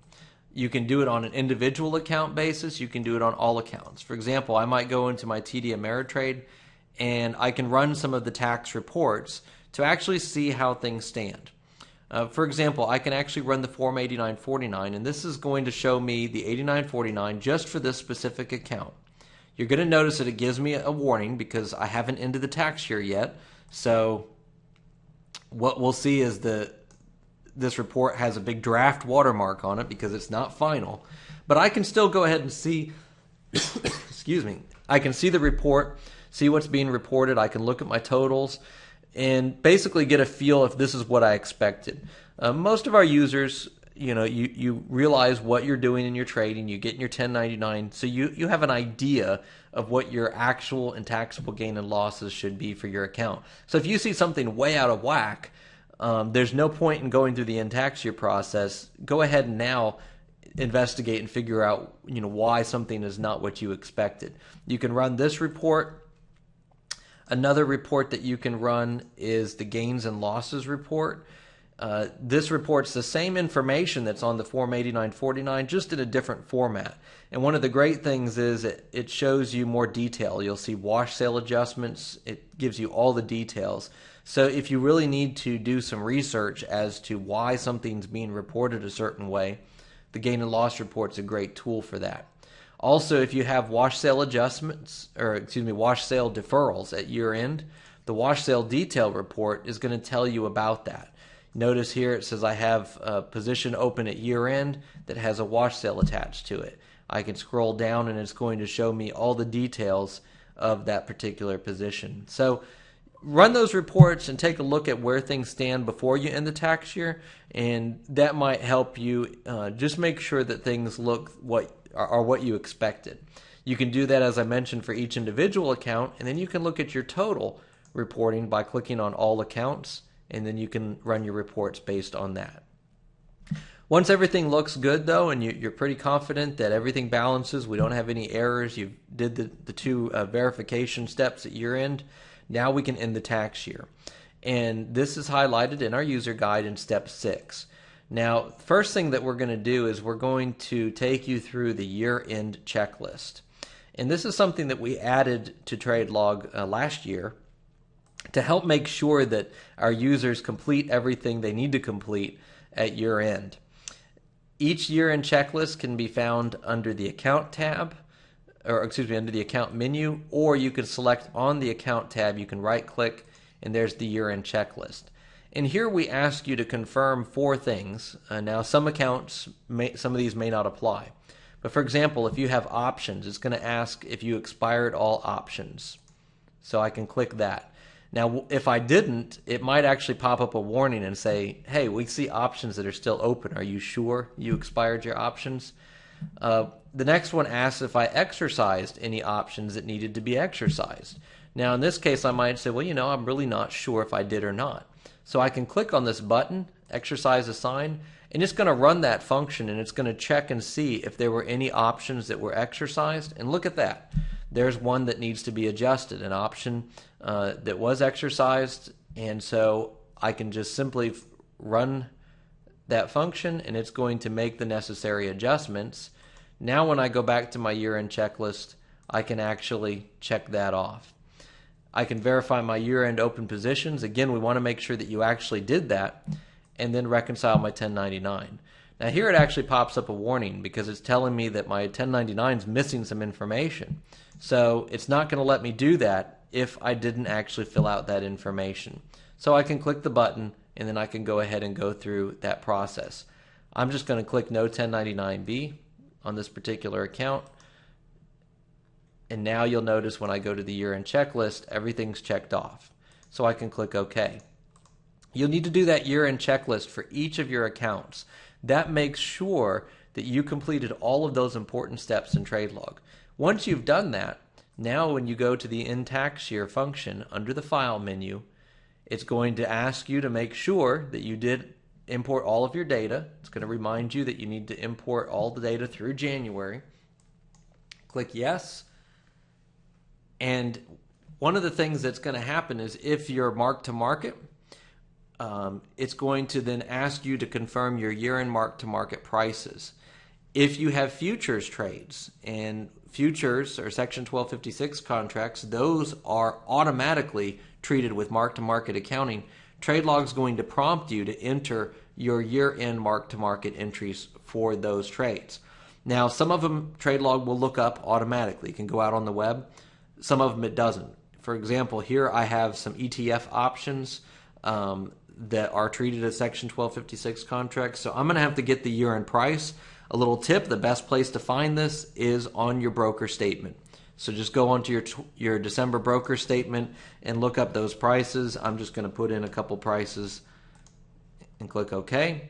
Speaker 1: You can do it on an individual account basis. You can do it on all accounts. For example, I might go into my TD Ameritrade and I can run some of the tax reports to actually see how things stand. For example, I can actually run the Form 8949, and this is going to show me the 8949 just for this specific account. You're going to notice that it gives me a warning because I haven't ended the tax year yet. So what we'll see is this report has a big draft watermark on it because it's not final. But I can still go ahead and see, excuse me, I can see the report, see what's being reported. I can look at my totals and basically get a feel if this is what I expected. Most of our users, you realize what you're doing in your trading, you get in your 1099, so you have an idea of what your actual and taxable gain and losses should be for your account. So if you see something way out of whack, there's no point in going through the end tax year process. Go ahead and now investigate and figure out why something is not what you expected. You can run this report. Another report that you can run is the gains and losses report. This report's the same information that's on the Form 8949, just in a different format. And one of the great things is it shows you more detail. You'll see wash sale adjustments. It gives you all the details. So if you really need to do some research as to why something's being reported a certain way, the gain and loss report's a great tool for that. Also, if you have wash sale adjustments, wash sale deferrals at year end, the wash sale detail report is going to tell you about that. Notice here it says I have a position open at year end that has a wash sale attached to it. I can scroll down and it's going to show me all the details of that particular position. So run those reports and take a look at where things stand before you end the tax year, and that might help you just make sure that things look what you expected. You can do that, as I mentioned, for each individual account, and then you can look at your total reporting by clicking on all accounts, and then you can run your reports based on that. Once everything looks good, though, and you're pretty confident that everything balances, we don't have any errors, you did the two verification steps at year end, now we can end the tax year. And this is highlighted in our user guide in step 6. Now, first thing that we're going to do is we're going to take you through the year-end checklist. And this is something that we added to TradeLog last year to help make sure that our users complete everything they need to complete at year-end. Each year-end checklist can be found under the Account tab, under the Account menu, or you can select on the Account tab, you can right-click, and there's the year-end checklist. And here we ask you to confirm 4 things. Now, some accounts, some of these may not apply. But for example, if you have options, it's going to ask if you expired all options. So I can click that. Now, if I didn't, it might actually pop up a warning and say, hey, we see options that are still open. Are you sure you expired your options? The next one asks if I exercised any options that needed to be exercised. Now, in this case, I might say, well, I'm really not sure if I did or not. So I can click on this button, exercise a sign, And it's going to run that function, and it's going to check and see if there were any options that were exercised. And look at that. There's one that needs to be adjusted, an option that was exercised. And so I can just simply run that function, and it's going to make the necessary adjustments. Now when I go back to my year-end checklist, I can actually check that off. I can verify my year-end open positions. Again, we want to make sure that you actually did that, and then reconcile my 1099. Now here it actually pops up a warning because it's telling me that my 1099 is missing some information. So it's not going to let me do that if I didn't actually fill out that information. So I can click the button, and then I can go ahead and go through that process. I'm just going to click No 1099B on this particular account. And now you'll notice when I go to the year-end checklist, everything's checked off. So I can click OK. You'll need to do that year-end checklist for each of your accounts. That makes sure that you completed all of those important steps in TradeLog. Once you've done that, now when you go to the End Tax Year function under the File menu, it's going to ask you to make sure that you did import all of your data. It's going to remind you that you need to import all the data through January. Click Yes. And one of the things that's going to happen is if you're mark-to-market, it's going to then ask you to confirm your year-end mark-to-market prices. If you have futures trades, and futures or Section 1256 contracts, those are automatically treated with mark-to-market accounting. TradeLog is going to prompt you to enter your year-end mark-to-market entries for those trades. Now, some of them TradeLog will look up automatically. You can go out on the web. Some of them it doesn't. For example, here I have some ETF options that are treated as Section 1256 contracts. So I'm going to have to get the year-end price. A little tip, the best place to find this is on your broker statement. So just go onto your December broker statement and look up those prices. I'm just going to put in a couple prices and click OK.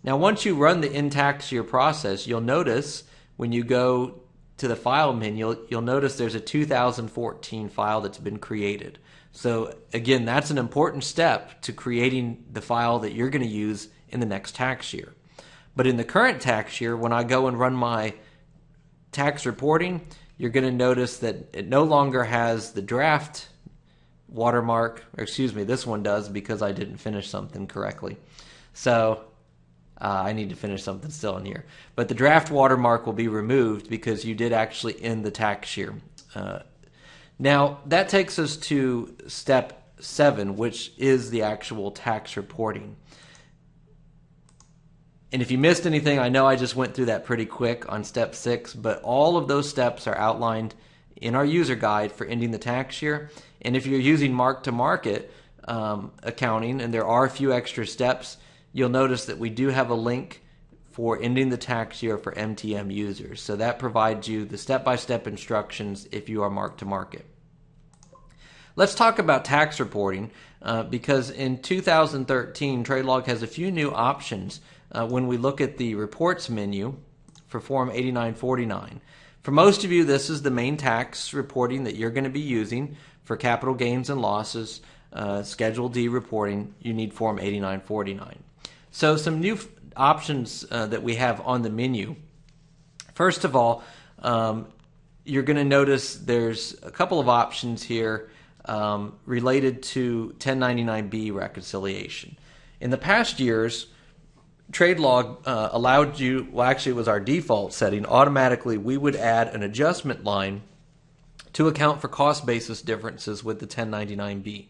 Speaker 1: Now once you run the End Tax Year process, you'll notice when you go to the File menu, you'll notice there's a 2014 file that's been created. So again, that's an important step to creating the file that you're going to use in the next tax year. But in the current tax year, when I go and run my tax reporting, you're going to notice that it no longer has the draft watermark, or excuse me, this one does because I didn't finish something correctly. So I need to finish something still in here. But the draft watermark will be removed because you did actually end the tax year. Now, that takes us to step 7, which is the actual tax reporting. And if you missed anything, I know I just went through that pretty quick on step 6, but all of those steps are outlined in our user guide for ending the tax year. And if you're using mark-to-market accounting, and there are a few extra steps, you'll notice that we do have a link for ending the tax year for MTM users. So that provides you the step-by-step instructions if you are mark-to-market. Let's talk about tax reporting because in 2013, TradeLog has a few new options when we look at the reports menu for Form 8949. For most of you, this is the main tax reporting that you're going to be using for capital gains and losses, Schedule D reporting. You need Form 8949. So some new options that we have on the menu. First of all, you're going to notice there's a couple of options here related to 1099B reconciliation. In the past years, TradeLog allowed you, well actually it was our default setting, automatically we would add an adjustment line to account for cost basis differences with the 1099B.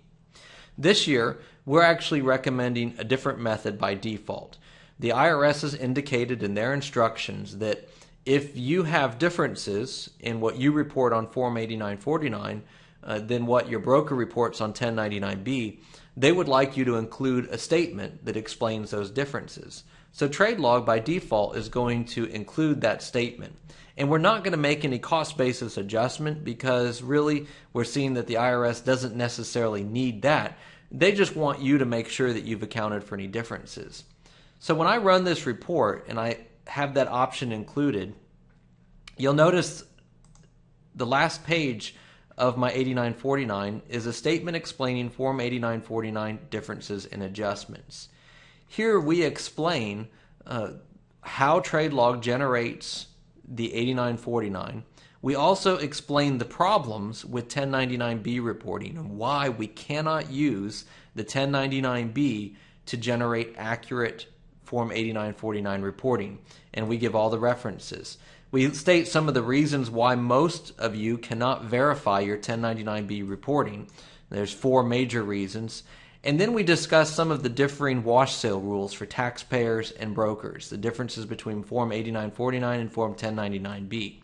Speaker 1: This year, we're actually recommending a different method by default. The IRS has indicated in their instructions that if you have differences in what you report on Form 8949 than what your broker reports on 1099B, they would like you to include a statement that explains those differences. So TradeLog by default is going to include that statement. And we're not going to make any cost basis adjustment because really we're seeing that the IRS doesn't necessarily need that. They just want you to make sure that you've accounted for any differences. So when I run this report and I have that option included, you'll notice the last page of my 8949 is a statement explaining Form 8949 differences and adjustments. Here we explain how TradeLog generates the 8949. We also explain the problems with 1099-B reporting and why we cannot use the 1099-B to generate accurate Form 8949 reporting. And we give all the references. We state some of the reasons why most of you cannot verify your 1099-B reporting. There's 4 major reasons. And then we discuss some of the differing wash sale rules for taxpayers and brokers, the differences between Form 8949 and Form 1099-B.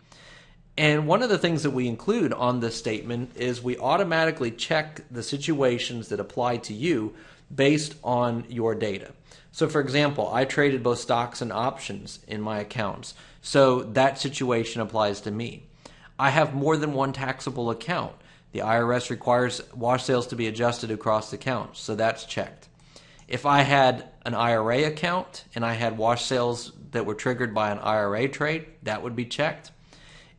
Speaker 1: And one of the things that we include on this statement is we automatically check the situations that apply to you based on your data. So for example, I traded both stocks and options in my accounts, so that situation applies to me. I have more than one taxable account. The IRS requires wash sales to be adjusted across accounts, so that's checked. If I had an IRA account and I had wash sales that were triggered by an IRA trade, that would be checked.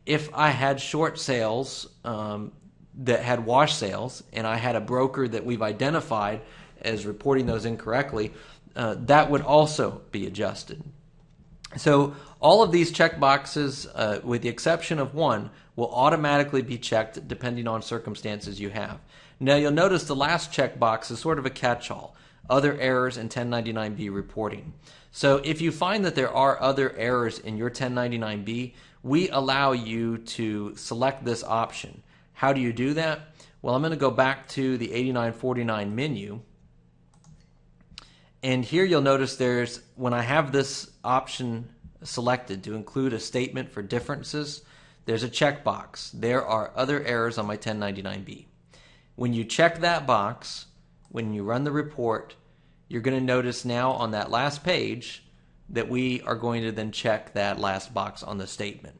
Speaker 1: If I had short sales that had wash sales and I had a broker that we've identified as reporting those incorrectly, that would also be adjusted. So all of these check boxes, with the exception of one, will automatically be checked depending on circumstances you have. Now you'll notice the last checkbox is sort of a catch-all, other errors in 1099-B reporting. So if you find that there are other errors in your 1099-B, we allow you to select this option. How do you do that? Well, I'm going to go back to the 8949 menu. And here you'll notice when I have this option selected to include a statement for differences, there's a checkbox. There are other errors on my 1099-B. When you check that box, when you run the report, you're going to notice now on that last page that we are going to then check that last box on the statement.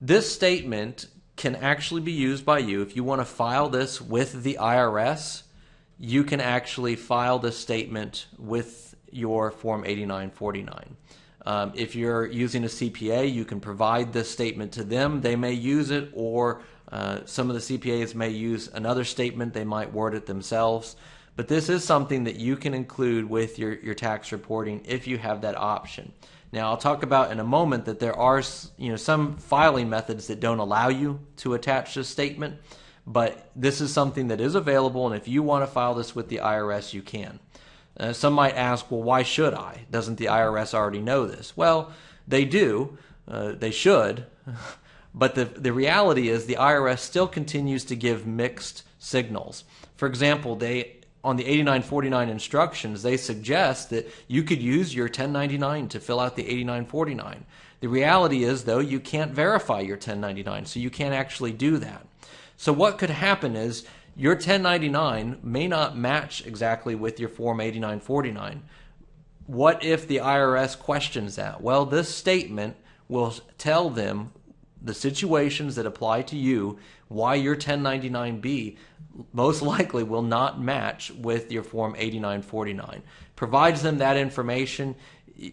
Speaker 1: This statement can actually be used by you. If you want to file this with the IRS, you can actually file this statement with your Form 8949. If you're using a CPA, you can provide this statement to them. They may use it, or some of the CPAs may use another statement. They might word it themselves. But this is something that you can include with your tax reporting if you have that option. Now, I'll talk about in a moment that there are some filing methods that don't allow you to attach this statement, but this is something that is available, and if you want to file this with the IRS, you can. Some might ask, well, why should I? Doesn't the IRS already know this? Well, they do. They should. But the reality is the IRS still continues to give mixed signals. For example, on the 8949 instructions, they suggest that you could use your 1099 to fill out the 8949. The reality is, though, you can't verify your 1099, so you can't actually do that. So what could happen is your 1099 may not match exactly with your Form 8949. What if the IRS questions that? Well, this statement will tell them the situations that apply to you, why your 1099-B most likely will not match with your Form 8949. Provides them that information.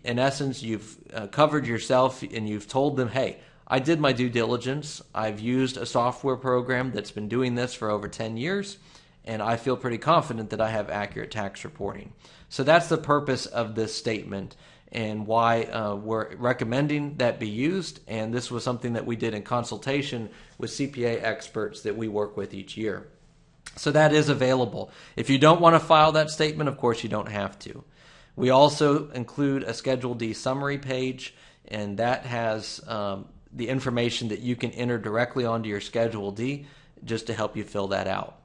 Speaker 1: In essence, you've covered yourself and you've told them, hey, I did my due diligence. I've used a software program that's been doing this for over 10 years, and I feel pretty confident that I have accurate tax reporting. So that's the purpose of this statement and why we're recommending that be used. And this was something that we did in consultation with CPA experts that we work with each year. So that is available. If you don't want to file that statement, of course you don't have to. We also include a Schedule D summary page, and that has the information that you can enter directly onto your Schedule D just to help you fill that out.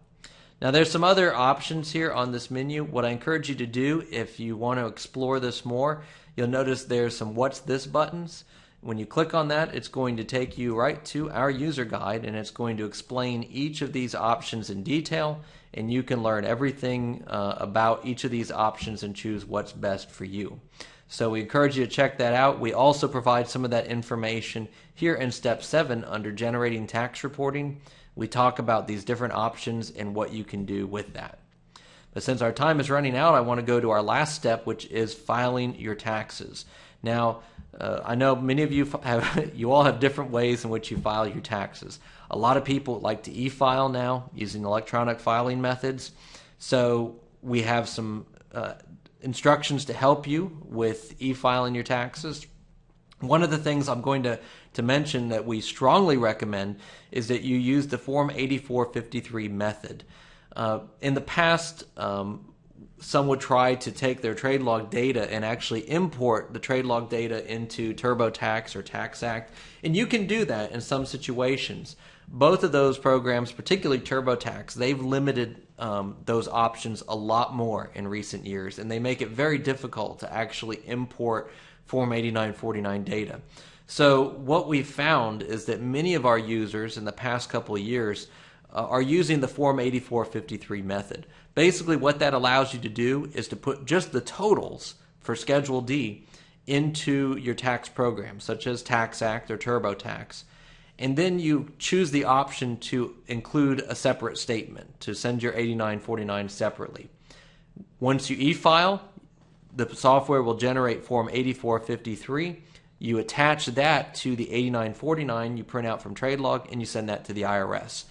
Speaker 1: Now there's some other options here on this menu. What I encourage you to do, if you want to explore this more, you'll notice there's some What's This buttons. When you click on that, it's going to take you right to our user guide, and it's going to explain each of these options in detail, and you can learn everything about each of these options and choose what's best for you. So we encourage you to check that out. We also provide some of that information here in Step 7 under Generating Tax Reporting. We talk about these different options and what you can do with that. But since our time is running out, I want to go to our last step, which is filing your taxes. Now, I know many of you you all have different ways in which you file your taxes. A lot of people like to e-file now using electronic filing methods. So we have some instructions to help you with e-filing your taxes. One of the things I'm going to mention that we strongly recommend is that you use the Form 8453 method. In the past, some would try to take their TradeLog data and actually import the TradeLog data into TurboTax or TaxAct, and you can do that in some situations. Both of those programs, particularly TurboTax, they've limited those options a lot more in recent years, and they make it very difficult to actually import Form 8949 data. So what we've found is that many of our users in the past couple of years are using the Form 8453 method. Basically what that allows you to do is to put just the totals for Schedule D into your tax program, such as TaxAct or TurboTax. And then you choose the option to include a separate statement, to send your 8949 separately. Once you e-file, the software will generate Form 8453. You attach that to the 8949 you print out from TradeLog, and you send that to the IRS.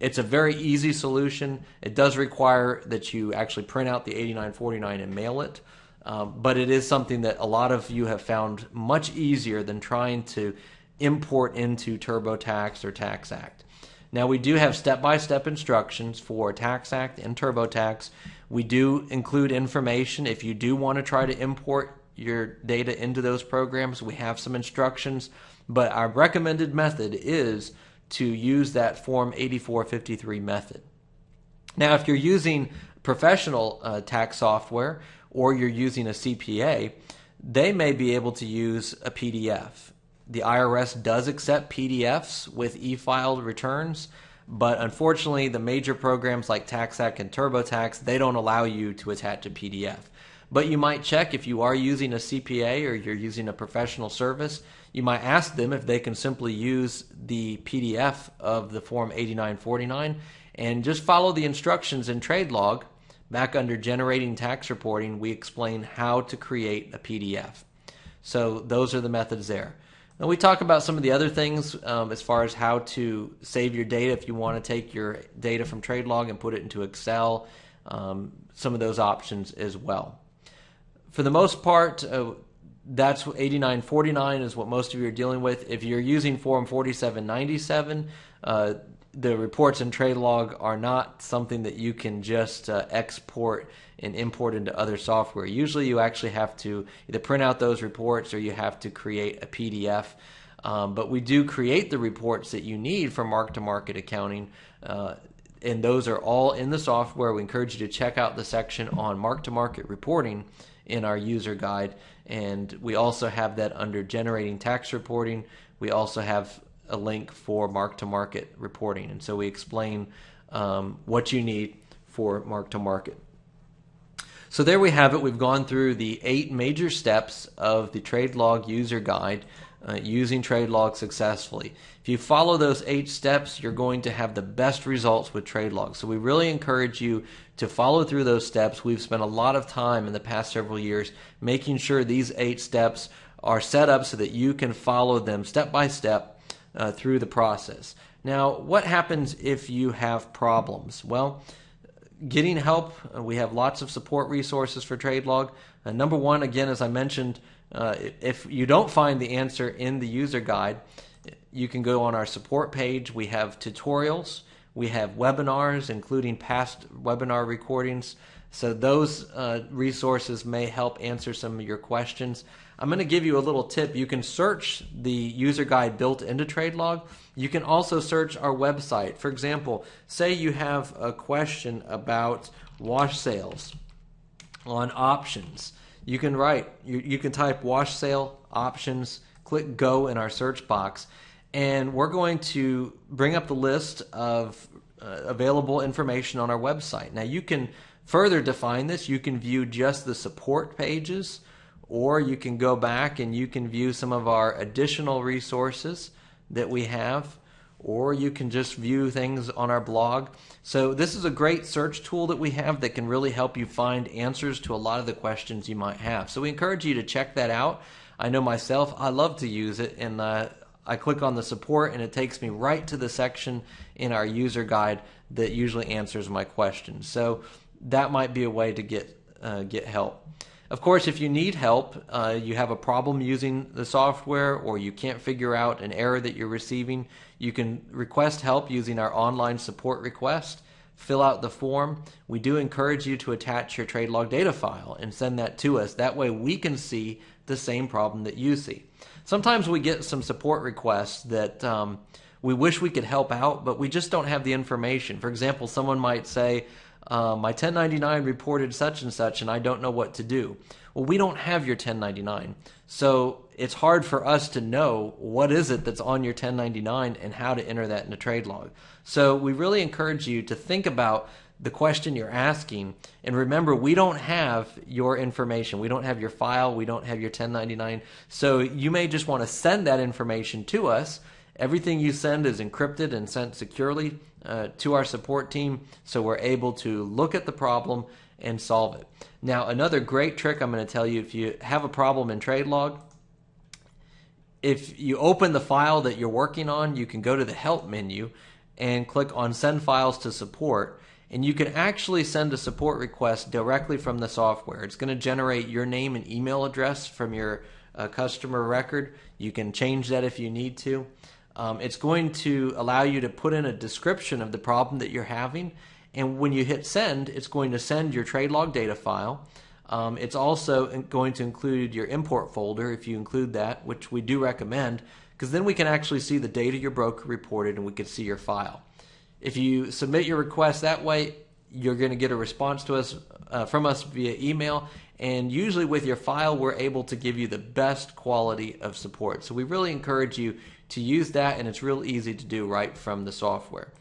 Speaker 1: It's a very easy solution. It does require that you actually print out the 8949 and mail it, but it is something that a lot of you have found much easier than trying to import into TurboTax or TaxAct. Now, we do have step-by-step instructions for TaxAct and TurboTax. We do include information if you do want to try to import your data into those programs. We have some instructions, but our recommended method is to use that Form 8453 method. Now, if you're using professional tax software or you're using a CPA, they may be able to use a PDF. The IRS does accept PDFs with e-filed returns, but unfortunately the major programs like TaxAct and TurboTax, they don't allow you to attach a PDF. But you might check if you are using a CPA or you're using a professional service, you might ask them if they can simply use the PDF of the Form 8949 and just follow the instructions in TradeLog. Back under Generating Tax Reporting, we explain how to create a PDF. So those are the methods there. Now we talk about some of the other things as far as how to save your data if you want to take your data from TradeLog and put it into Excel, some of those options as well. For the most part, that's 8949 is what most of you are dealing with. If you're using Form 4797, the reports in TradeLog are not something that you can just export and import into other software. Usually you actually have to either print out those reports or you have to create a PDF. But we do create the reports that you need for mark-to-market accounting, and those are all in the software. We encourage you to check out the section on mark-to-market reporting in our user guide, and we also have that under Generating Tax Reporting. We also have a link for mark-to-market reporting, and so we explain what you need for mark-to-market. So there we have it. We've gone through the 8 major steps of the TradeLog user guide using TradeLog successfully. If you follow those 8 steps, you're going to have the best results with TradeLog. So we really encourage you to follow through those steps. We've spent a lot of time in the past several years making sure these 8 steps are set up so that you can follow them step by step through the process. Now, what happens if you have problems? Well, getting help, we have lots of support resources for TradeLog. Number one, again, as I mentioned, if you don't find the answer in the user guide, you can go on our support page. We have tutorials. We have webinars, including past webinar recordings. So those resources may help answer some of your questions. I'm going to give you a little tip. You can search the user guide built into TradeLog. You can also search our website. For example, say you have a question about wash sales on options. You can you can type wash sale options, click go in our search box, and we're going to bring up the list of available information on our website. Now you can further define this. You can view just the support pages, or you can go back and you can view some of our additional resources that we have, or you can just view things on our blog. So this is a great search tool that we have that can really help you find answers to a lot of the questions you might have. So we encourage you to check that out. I know myself, I love to use it, and I click on the support and it takes me right to the section in our user guide that usually answers my questions. So that might be a way to get get help. Of course, if you need help, you have a problem using the software, or you can't figure out an error that you're receiving, you can request help using our online support request. Fill out the form. We do encourage you to attach your TradeLog data file and send that to us. That way we can see the same problem that you see. Sometimes we get some support requests that we wish we could help out, but we just don't have the information. For example, someone might say, my 1099 reported such and such, and I don't know what to do. Well, we don't have your 1099, so it's hard for us to know what is it that's on your 1099 and how to enter that into TradeLog. So we really encourage you to think about the question you're asking, and remember, we don't have your information. We don't have your file. We don't have your 1099. So you may just want to send that information to us. Everything you send is encrypted and sent securely to our support team, so we're able to look at the problem and solve it. Now, another great trick I'm going to tell you, if you have a problem in TradeLog, if you open the file that you're working on, you can go to the Help menu and click on Send Files to Support, and you can actually send a support request directly from the software. It's going to generate your name and email address from your customer record. You can change that if you need to. It's going to allow you to put in a description of the problem that you're having, and when you hit send, it's going to send your TradeLog data file. It's also going to include your import folder if you include that, which we do recommend, because then we can actually see the data your broker reported and we can see your file. If you submit your request that way, you're going to get a response to us from us via email, and usually with your file we're able to give you the best quality of support. So we really encourage you to use that, and it's real easy to do right from the software.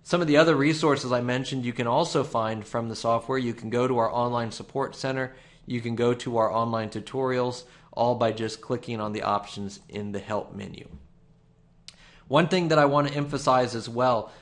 Speaker 1: Some of the other resources I mentioned you can also find from the software. You can go to our online support center. You can go to our online tutorials, all by just clicking on the options in the Help menu. One thing that I want to emphasize as well,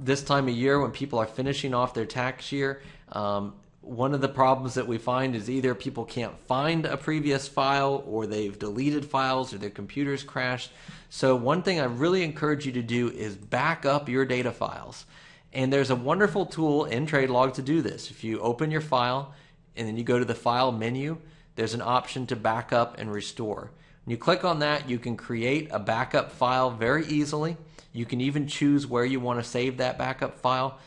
Speaker 1: this time of year when people are finishing off their tax year, one of the problems that we find is either people can't find a previous file, or they've deleted files, or their computer's crashed. So one thing I really encourage you to do is back up your data files. And there's a wonderful tool in TradeLog to do this. If you open your file and then you go to the File menu, there's an option to back up and restore. When you click on that, you can create a backup file very easily. You can even choose where you want to save that backup file.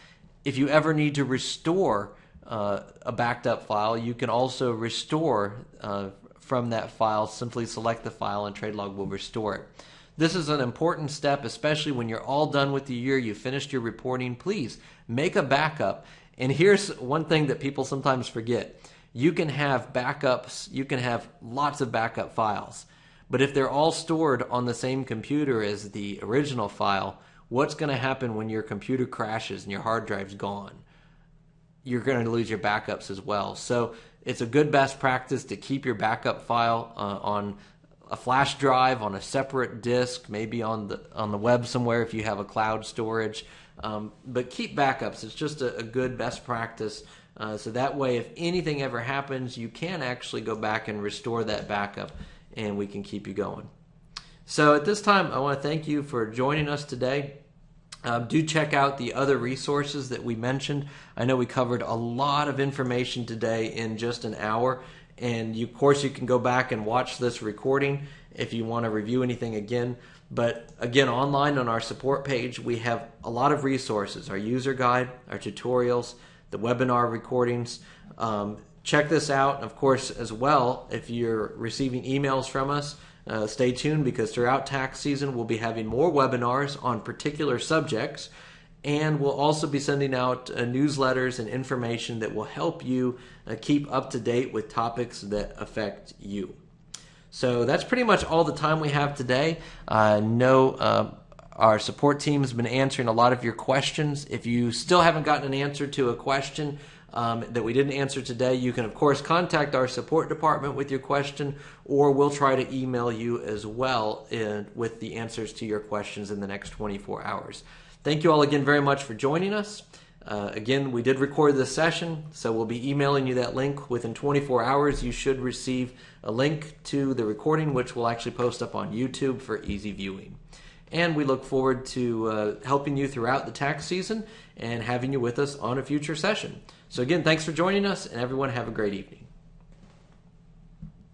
Speaker 1: If you ever need to restore a backed up file, you can also restore from that file. Simply select the file and TradeLog will restore it. This is an important step, especially when you're all done with the year, you finished your reporting. Please make a backup. And here's one thing that people sometimes forget. You can have backups, you can have lots of backup files, but if they're all stored on the same computer as the original file, what's going to happen when your computer crashes and your hard drive's gone? You're going to lose your backups as well. So it's a good best practice to keep your backup file on a flash drive, on a separate disk, maybe on the web somewhere if you have a cloud storage. But keep backups. It's just a good best practice. So that way, if anything ever happens, you can actually go back and restore that backup, and we can keep you going. So at this time, I want to thank you for joining us today. Do check out the other resources that we mentioned. I know we covered a lot of information today in just an hour, and of course you can go back and watch this recording if you want to review anything again. But again, online on our support page, we have a lot of resources, our user guide, our tutorials, the webinar recordings. Check this out. Of course, as well, if you're receiving emails from us, stay tuned, because throughout tax season we'll be having more webinars on particular subjects, and we'll also be sending out newsletters and information that will help you keep up to date with topics that affect you. So that's pretty much all the time we have today. I know our support team has been answering a lot of your questions. If you still haven't gotten an answer to a question that we didn't answer today, you can of course contact our support department with your question, or we'll try to email you as well with the answers to your questions in the next 24 hours. Thank you all again very much for joining us. Again, we did record this session, so we'll be emailing you that link within 24 hours. You should receive a link to the recording, which we'll actually post up on YouTube for easy viewing. and we look forward to helping you throughout the tax season and having you with us on a future session. So again, thanks for joining us, and everyone have a great evening.